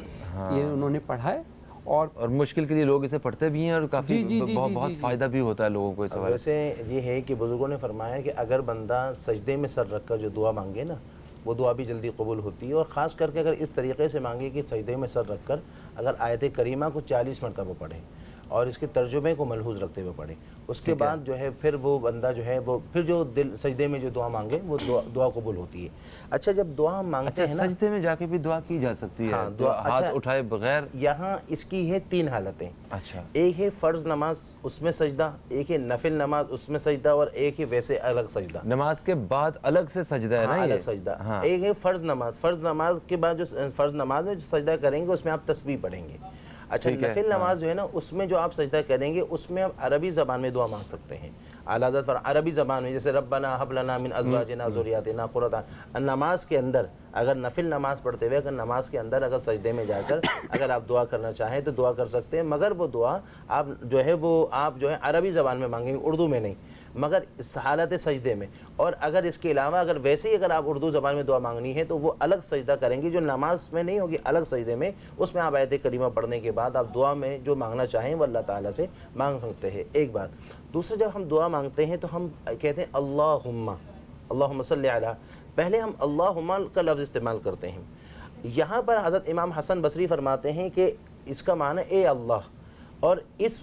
[SPEAKER 2] یہ انہوں نے پڑھا ہے. اور
[SPEAKER 1] مشکل کے لیے لوگ اسے پڑھتے بھی ہیں اور کافی بہت فائدہ بھی ہوتا ہے لوگوں کو اس حوالے سے.
[SPEAKER 3] ویسے یہ ہے کہ بزرگوں نے فرمایا کہ اگر بندہ سجدے میں سر رکھ کر جو دعا مانگے نا, وہ دعا بھی جلدی قبول ہوتی ہے. اور خاص کر کے اگر اس طریقے سے مانگے کہ سجدے میں سر رکھ کر اگر آیت کریمہ کو 40 مرتبہ پڑھیں اور اس کے ترجمے کو ملحوظ رکھتے ہوئے پڑھیں, اس کے بعد جو ہے پھر وہ بندہ جو ہے وہ پھر جو دل سجدے میں جو دعا مانگے وہ دعا قبول ہوتی ہے. اچھا, جب دعا ہم مانگتے ہیں نا,
[SPEAKER 1] سجدے میں جا کے بھی دعا کی جا سکتی ہے, ہاتھ اٹھائے بغیر.
[SPEAKER 3] یہاں اس کی ہے 3 حالتیں.
[SPEAKER 1] اچھا,
[SPEAKER 3] ایک ہے فرض نماز, اس میں سجدہ. ایک ہے نفل نماز, اس میں سجدہ. اور ایک ہے ویسے الگ سجدہ,
[SPEAKER 1] نماز کے بعد الگ سے سجدہ ہے نا,
[SPEAKER 3] الگ سجدہ. ایک ہے فرض نماز. فرض نماز کے بعد جو فرض نماز میں جو سجدہ کریں گے اس میں آپ تسبیح پڑھیں گے. اچھا, نفل نماز جو ہے نا, اس میں جو آپ سجدہ کریں گے اس میں آپ عربی زبان میں دعا مانگ سکتے ہیں. اعلیٰ حضرت عربی زبان میں, جیسے ربنا حب لنا من ازواجنا ذریاتنا قرۃ اعین. نماز کے اندر اگر نفل نماز پڑھتے ہوئے اگر نماز کے اندر اگر سجدے میں جا کر اگر آپ دعا کرنا چاہیں تو دعا کر سکتے ہیں, مگر وہ دعا آپ جو ہے عربی زبان میں مانگیں گے, اردو میں نہیں, مگر اس حالت سجدے میں. اور اگر اس کے علاوہ اگر ویسے ہی اگر آپ اردو زبان میں دعا مانگنی ہے تو وہ الگ سجدہ کریں گے جو نماز میں نہیں ہوگی, الگ سجدے میں. اس میں آپ آیت کریمہ پڑھنے کے بعد آپ دعا میں جو مانگنا چاہیں وہ اللہ تعالیٰ سے مانگ سکتے ہیں. ایک بات. دوسرا, جب ہم دعا مانگتے ہیں تو ہم کہتے ہیں اللہم صلی علی, پہلے ہم اللہم کا لفظ استعمال کرتے ہیں. یہاں پر حضرت امام حسن بصری فرماتے ہیں کہ اس کا معنی اے اللہ، اور اس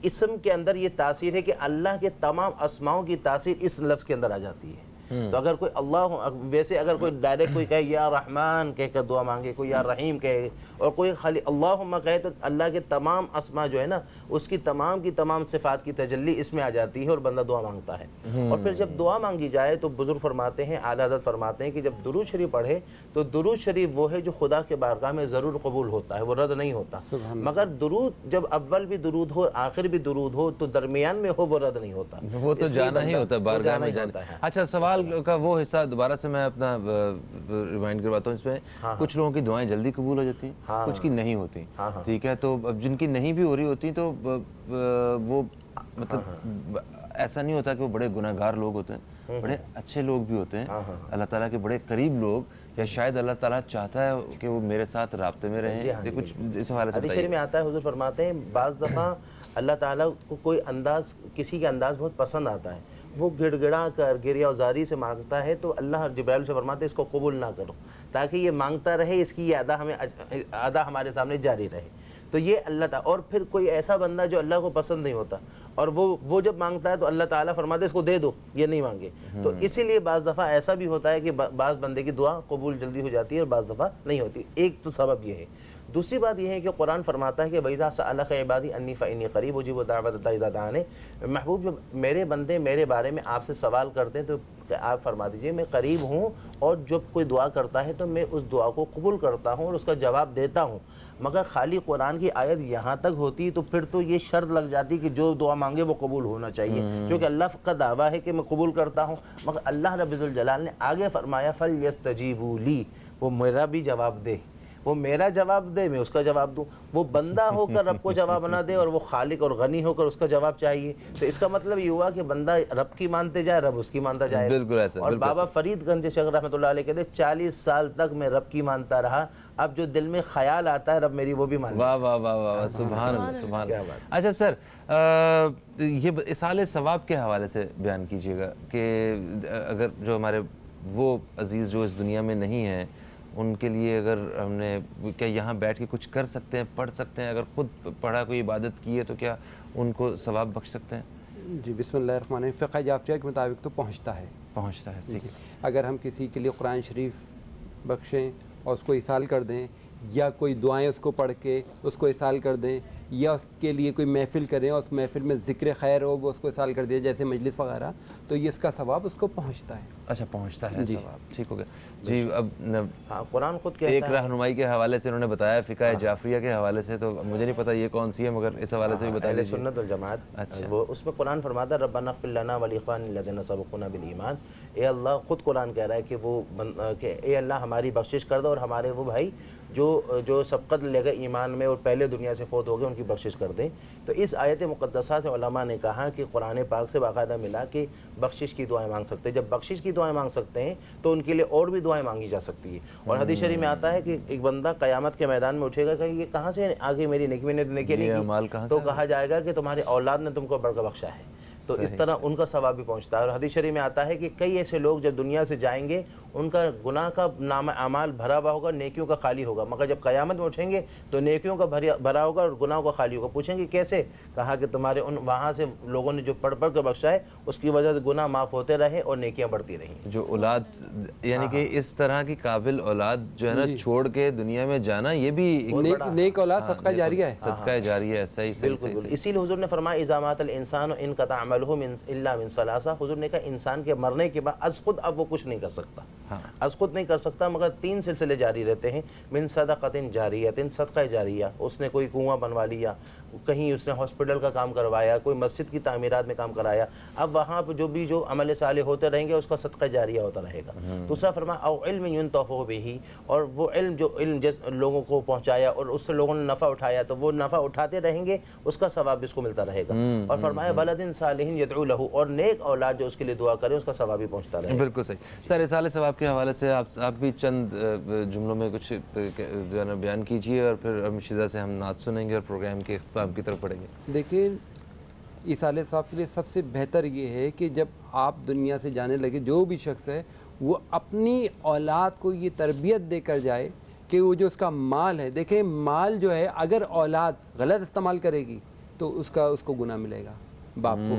[SPEAKER 3] اسم کے اندر یہ تاثیر ہے کہ اللہ کے تمام اسماؤں کی تاثیر اس لفظ کے اندر آ جاتی ہے. تو اگر کوئی اللہ، ویسے اگر کوئی ڈائریکٹ کوئی کہے یا رحمان کہہ کر دعا مانگے، کوئی یا رحیم کہے، اور کوئی خالی اللہم کہے، تو اللہ کے تمام اسماء جو ہے نا اس کی تمام صفات کی تجلی اس میں آ جاتی ہے اور بندہ دعا مانگتا ہے. اور پھر جب دعا مانگی جائے تو بزرگ فرماتے ہیں، اعلیٰ حضرت فرماتے ہیں کہ جب درود شریف پڑھے تو درود شریف وہ ہے جو خدا کے بارگاہ میں ضرور قبول ہوتا ہے، وہ رد نہیں ہوتا. مگر درود جب اول بھی درود ہو آخر بھی درود ہو تو درمیان میں ہو وہ رد نہیں ہوتا،
[SPEAKER 1] وہ تو جانا ہی ہوتا ہے بارگاہ میں جانا. اچھا، سوال کا وہ حصہ دوبارہ سے میں اپنا ریمائنڈ کرواتا ہوں. اس میں کچھ لوگوں کی دعائیں جلدی قبول ہو جاتی ہیں، کچھ کی نہیں ہوتی. ٹھیک ہے، تو اب جن کی نہیں بھی ہو رہی ہوتی تو وہ مطلب ایسا نہیں ہوتا کہ وہ بڑے گناہ گار لوگ ہوتے ہیں، بڑے اچھے لوگ بھی ہوتے ہیں، اللہ تعالیٰ کے بڑے قریب لوگ، یا شاید اللہ تعالیٰ چاہتا ہے کہ وہ میرے ساتھ رابطے میں رہیں. کچھ اس حوالے سے
[SPEAKER 3] حدیث شریف میں آتا ہے، حضور فرماتے ہیں بعض دفعہ اللہ تعالیٰ کو کوئی انداز، کسی کا انداز بہت پسند آتا ہے، وہ گڑ گڑا کر گریہ وزاری سے مانگتا ہے تو اللہ جبرائیل سے فرماتے ہیں اس کو قبول نہ کرو تاکہ یہ مانگتا رہے، اس کی یہ ادا ہمارے سامنے جاری رہے. تو یہ اللہ تعالیٰ. اور پھر کوئی ایسا بندہ جو اللہ کو پسند نہیں ہوتا اور وہ جب مانگتا ہے تو اللہ تعالیٰ فرماتے ہیں اس کو دے دو، یہ نہیں مانگے. تو اسی لیے بعض دفعہ ایسا بھی ہوتا ہے کہ بعض بندے کی دعا قبول جلدی ہو جاتی ہے اور بعض دفعہ نہیں ہوتی. ایک تو سبب یہ ہے. دوسری بات یہ ہے کہ قرآن فرماتا ہے کہ وَإِذَا سَأَلَكَ عِبَادِي أَنِّي فَإِنِّي قَرِيبٌ أُجِيبُ دَعْوَةَ الدَّاعِ إِذَا دَعَانِ. محبوب جب میرے بندے میرے بارے میں آپ سے سوال کرتے ہیں تو آپ فرما دیجئے میں قریب ہوں، اور جب کوئی دعا کرتا ہے تو میں اس دعا کو قبول کرتا ہوں اور اس کا جواب دیتا ہوں. مگر خالی قرآن کی آیت یہاں تک ہوتی تو پھر تو یہ شرط لگ جاتی کہ جو دعا مانگے وہ قبول ہونا چاہیے، کیونکہ اللہ کا دعویٰ ہے کہ میں قبول کرتا ہوں. مگر اللہ رب الجلال نے آگے فرمایا فَلْيَسْتَجِيبُوا لِي، وہ میرا بھی جواب دے، وہ میرا جواب دے میں اس کا جواب دوں. وہ بندہ ہو کر رب کو جواب نہ دے اور وہ خالق اور غنی ہو کر اس کا جواب چاہیے، تو اس کا مطلب یہ ہوا کہ بندہ رب کی مانتے جائے، رب اس کی مانتا جائے.
[SPEAKER 1] بالکل ایسا.
[SPEAKER 3] اور بابا فرید گنج شیخ رحمۃ اللہ علیہ کہتے 40 سال تک میں رب کی مانتا رہا، اب جو دل میں خیال آتا ہے رب میری وہ بھی مان.
[SPEAKER 1] واہ واہ واہ واہ، سبحان اللہ سبحان اللہ. اچھا سر، یہ اصال ثواب کے حوالے سے بیان کیجیے گا کہ اگر جو ہمارے وہ عزیز جو اس دنیا میں نہیں ہیں ان کے لیے اگر ہم نے کیا یہاں بیٹھ کے کچھ کر سکتے ہیں، پڑھ سکتے ہیں، اگر خود پڑھا کوئی عبادت کی ہے تو کیا ان کو ثواب بخش سکتے ہیں؟
[SPEAKER 2] جی بسم اللہ الرحمن الرحیم. فقہ جعفریہ کے مطابق تو پہنچتا ہے. اگر ہم کسی کے لیے قرآن شریف بخشیں اور اس کو اصال کر دیں، یا کوئی دعائیں اس کو پڑھ کے اس کو اصال کر دیں، یا اس کے لیے کوئی محفل کریں اور اس محفل میں ذکر خیر ہو وہ اس کو اصال کر دیا جیسے مجلس وغیرہ، تو یہ اس کا ثواب اس کو پہنچتا ہے.
[SPEAKER 1] اچھا پہنچتا ہے ثواب. ٹھیک ہو گیا جی. اب
[SPEAKER 3] قرآن خود کہتا ہے،
[SPEAKER 1] ایک رہنمائی کے حوالے سے انہوں نے بتایا فقہ جعفریہ کے حوالے سے، تو مجھے نہیں پتا یہ کون سی ہے، مگر اس حوالے سے بھی بتا دیجیے.
[SPEAKER 3] سنت والجماعت، وہ اس میں قرآن فرماتا ہے ربنا اغفر لنا ولاخواننا الذین سبقونا بالایمان. اے اللہ، خود قرآن کہہ رہا ہے کہ اے اللہ ہماری بخشش کر دو اور ہمارے وہ بھائی جو سبقت لے گئے ایمان میں اور پہلے دنیا سے فوت ہو گئے ان کی بخشش کر دیں. تو اس آیت مقدسہ سے علماء نے کہا کہ قرآن پاک سے باقاعدہ ملا کہ بخشش کی دعائیں مانگ سکتے ہیں. جب بخشش کی دعائیں مانگ سکتے ہیں تو ان کے لیے اور بھی دعائیں مانگی جا سکتی ہے. اور حدیث شریف میں آتا ہے کہ ایک بندہ قیامت کے میدان میں اٹھے گا کہ یہ کہاں سے آگے میری نیکی نہیں کی، تو کہا جائے گا کہ تمہارے اولاد نے تم کو بڑھ کر بخشا ہے. تو اس طرح ان کا ثواب بھی پہنچتا ہے. اور حدیث شریف میں آتا ہے کہ کئی ایسے لوگ جب دنیا سے جائیں گے ان کا گناہ کا نامہ اعمال بھرا ہوا ہوگا، نیکیوں کا خالی ہوگا، مگر جب قیامت میں اٹھیں گے تو نیکیوں کا بھرا ہوگا اور گناہوں کا خالی ہوگا. پوچھیں گے کیسے؟ کہا کہ تمہارے ان وہاں سے لوگوں نے جو پڑھ کے بخشا ہے اس کی وجہ سے گناہ معاف ہوتے رہے اور نیکیاں بڑھتی رہیں.
[SPEAKER 1] جو اولاد یعنی کہ اس طرح کی قابل اولاد جو ہے نا چھوڑ کے دنیا میں جانا، یہ بھی
[SPEAKER 2] نیک اولاد صدقہ جاریہ ہے.
[SPEAKER 1] صدقہ جاریہ ہے. صحیح.
[SPEAKER 3] بالکل. اسی لیے حضور نے فرمایا اذا مات الانسان انقطع عمله الا من ثلاثہ. حضور نے کہا انسان کے مرنے کے بعد از خود اب وہ کچھ نہیں کر سکتا، از خود نہیں کر سکتا، مگر 3 سلسلے جاری رہتے ہیں. من صدقۃ جاریۃ، صدقہ جاریہ، اس نے کوئی کنواں بنوا لیا، کہیں اس نے ہاسپٹل کا کام کروایا، کوئی مسجد کی تعمیرات میں کام کرایا، اب وہاں پہ جو عمل صالح ہوتے رہیں گے اس کا صدقہ جاریہ ہوتا رہے گا. دوسرا فرمایا او علم ينتفع به، اور وہ علم جو علم جس لوگوں کو پہنچایا اور اس سے لوگوں نے نفع اٹھایا تو وہ نفع اٹھاتے رہیں گے، اس کا ثواب اس کو ملتا رہے گا. اور فرمایا بلد صالح يدعو له، اور نیک اولاد جو اس کے لیے دعا کرے اس کا ثواب بھی پہنچتا رہے گا.
[SPEAKER 1] بالکل صحیح. سر اصال ثواب کے حوالے سے آپ بھی چند جملوں میں کچھ جو ہے نا بیان کیجیے، اور پھر ہم شیزہ سے ہم نعت سنیں گے اور پروگرام کے اختتام کی طرف پڑھیں گے.
[SPEAKER 2] دیکھیں اصال ثواب کے لیے سب سے بہتر یہ ہے کہ جب آپ دنیا سے جانے لگے جو بھی شخص ہے وہ اپنی اولاد کو یہ تربیت دے کر جائے کہ وہ جو اس کا مال ہے، دیکھیں مال جو ہے اگر اولاد غلط استعمال کرے گی تو اس کو گناہ ملے گا باپ کو،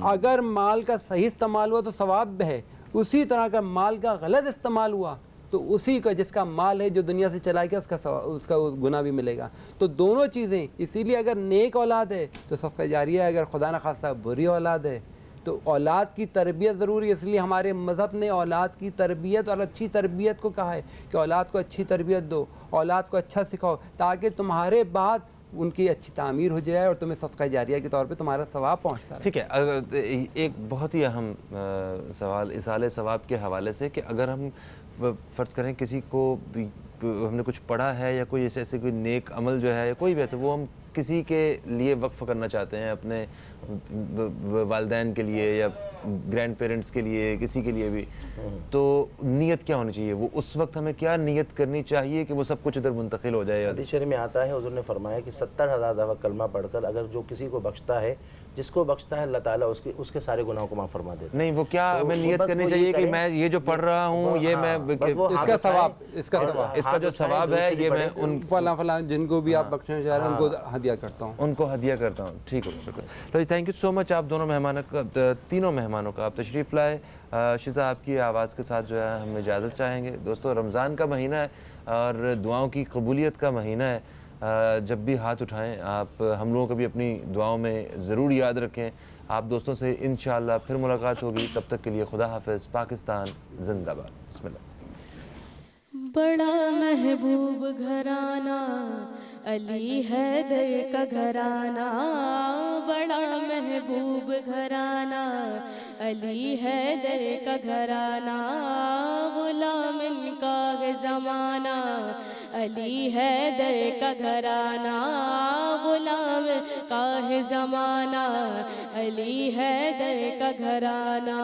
[SPEAKER 2] اگر مال کا صحیح استعمال ہوا تو ثواب ہے، اسی طرح کا مال کا غلط استعمال ہوا تو اسی کا جس کا مال ہے جو دنیا سے چلا گیا اس کا گناہ بھی ملے گا۔ تو دونوں چیزیں، اسی لیے اگر نیک اولاد ہے تو صدقہ جاریہ ہے، اگر خدا نخواستہ بری اولاد ہے تو اولاد کی تربیت ضروری ہے۔ اس لیے ہمارے مذہب نے اولاد کی تربیت اور اچھی تربیت کو کہا ہے کہ اولاد کو اچھی تربیت دو، اولاد کو اچھا سکھاؤ، تاکہ تمہارے بعد ان کی اچھی تعمیر ہو جائے اور تمہیں صدقہ جاریہ کے طور پہ تمہارا ثواب پہنچتا رہے۔
[SPEAKER 1] ٹھیک ہے، ایک بہت ہی اہم سوال ایصال ثواب کے حوالے سے کہ اگر ہم فرض کریں کسی کو ہم نے کچھ پڑھا ہے یا کوئی ایسے کوئی نیک عمل جو ہے یا کوئی بھی ایسا وہ ہم کسی کے لیے وقف کرنا چاہتے ہیں، اپنے والدین کے لیے یا گرینڈ پیرنٹس کے لیے، کسی کے لیے بھی، تو نیت کیا ہونی چاہیے؟ وہ اس وقت ہمیں کیا نیت کرنی چاہیے کہ وہ سب کچھ ادھر منتقل ہو جائے؟
[SPEAKER 3] حدیث شریف میں آتا ہے، حضور نے فرمایا کہ 70,000 دفعہ کلمہ پڑھ کر اگر جو کسی کو بخشتا ہے، جس کو بخشتا ہے اللہ تعالیٰ اس کے سارے گناہوں کو معاف فرما دیتا ہے۔
[SPEAKER 1] نہیں، وہ کیا ہمیں نیت کرنی چاہیے کہ میں یہ جو پڑھ رہا ہوں یہ میں
[SPEAKER 2] اس
[SPEAKER 1] کا جو ثواب ہے یہ میں ان
[SPEAKER 2] فلاں جن کو بھی آپ بخشنا چاہ رہے ہیں ان کو ہدیہ کرتا ہوں،
[SPEAKER 1] ان کو ہدیہ کرتا ہوں۔ ٹھیک ہے، بالکل۔ تھینک یو سو مچ آپ دونوں مہمانوں کا، تینوں مہمانوں کا آپ تشریف لائے۔ شیزہ آپ کی آواز کے ساتھ جو ہے ہم اجازت چاہیں گے۔ دوستو رمضان کا مہینہ ہے اور دعاؤں کی قبولیت کا مہینہ ہے، جب بھی ہاتھ اٹھائیں آپ ہم لوگوں کو بھی اپنی دعاؤں میں ضرور یاد رکھیں۔ آپ دوستوں سے انشاءاللہ پھر ملاقات ہوگی، تب تک کے لیے خدا حافظ۔ پاکستان زندہ باد۔ بسم اللہ۔
[SPEAKER 6] بڑا محبوب گھرانہ علی حیدر کا گھرانہ، بڑا محبوب گھرانہ علی حیدر کا گھرانہ، غلام ان کا ہے زمانہ علی حیدر کا گھرانہ، غلام کا ہے زمانہ علی حیدر کا گھرانہ،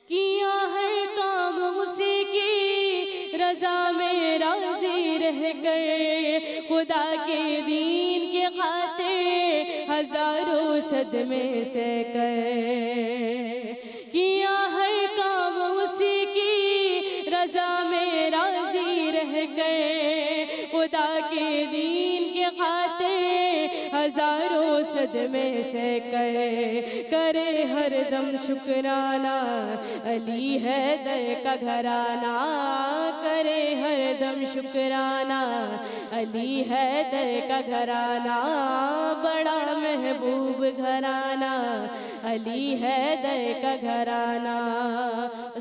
[SPEAKER 6] کیا ہر کام اسی کی رضا میں راضی رہ کر، خدا کے دین کے خاطر ہزاروں صدمے سے کر، کیا ہر کام اسی کی رضا میں راضی رہ کر، خدا کے دین کے خاطر ہزاروں صدمے سے کرے ہر دم شکرانہ علی حیدر کا گھرانہ، کرے ہر دم شکرانہ علی حیدر کا گھرانہ، بڑا محبوب گھرانہ علی حیدر کا گھرانہ۔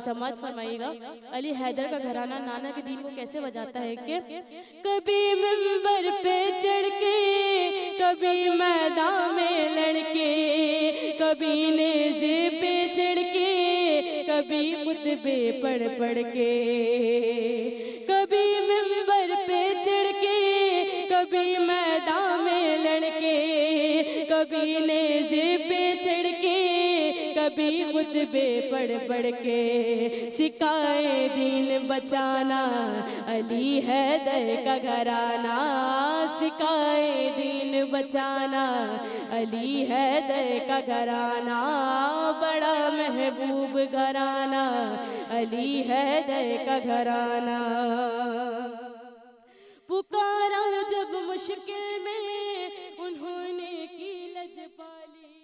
[SPEAKER 6] سماعت فرمائیے گا، علی حیدر کا گھرانہ نانا کے دین کو کیسے بجاتا ہے کہ کبھی منبر پہ چڑھ کے، کبھی میدان میں لڑ کے، کبھی نیزے پہ چڑھ کے، کبھی خطبے پڑھ کے، کبھی منبر پہ چڑھ کے، کبھی میدان میں لڑ کے، کبھی نیزے پہ چڑھ کے، کبھی خطبے پڑھ کے، سکھائے دین بچانا علی حیدر کا گھرانہ، سکھائے دین بچانا علی حیدر کا گھرانہ، بڑا محبوب گھرانہ علی حیدر کا گھرانہ، پکارا جب مشکل میں انہوں نے کی لجپالی۔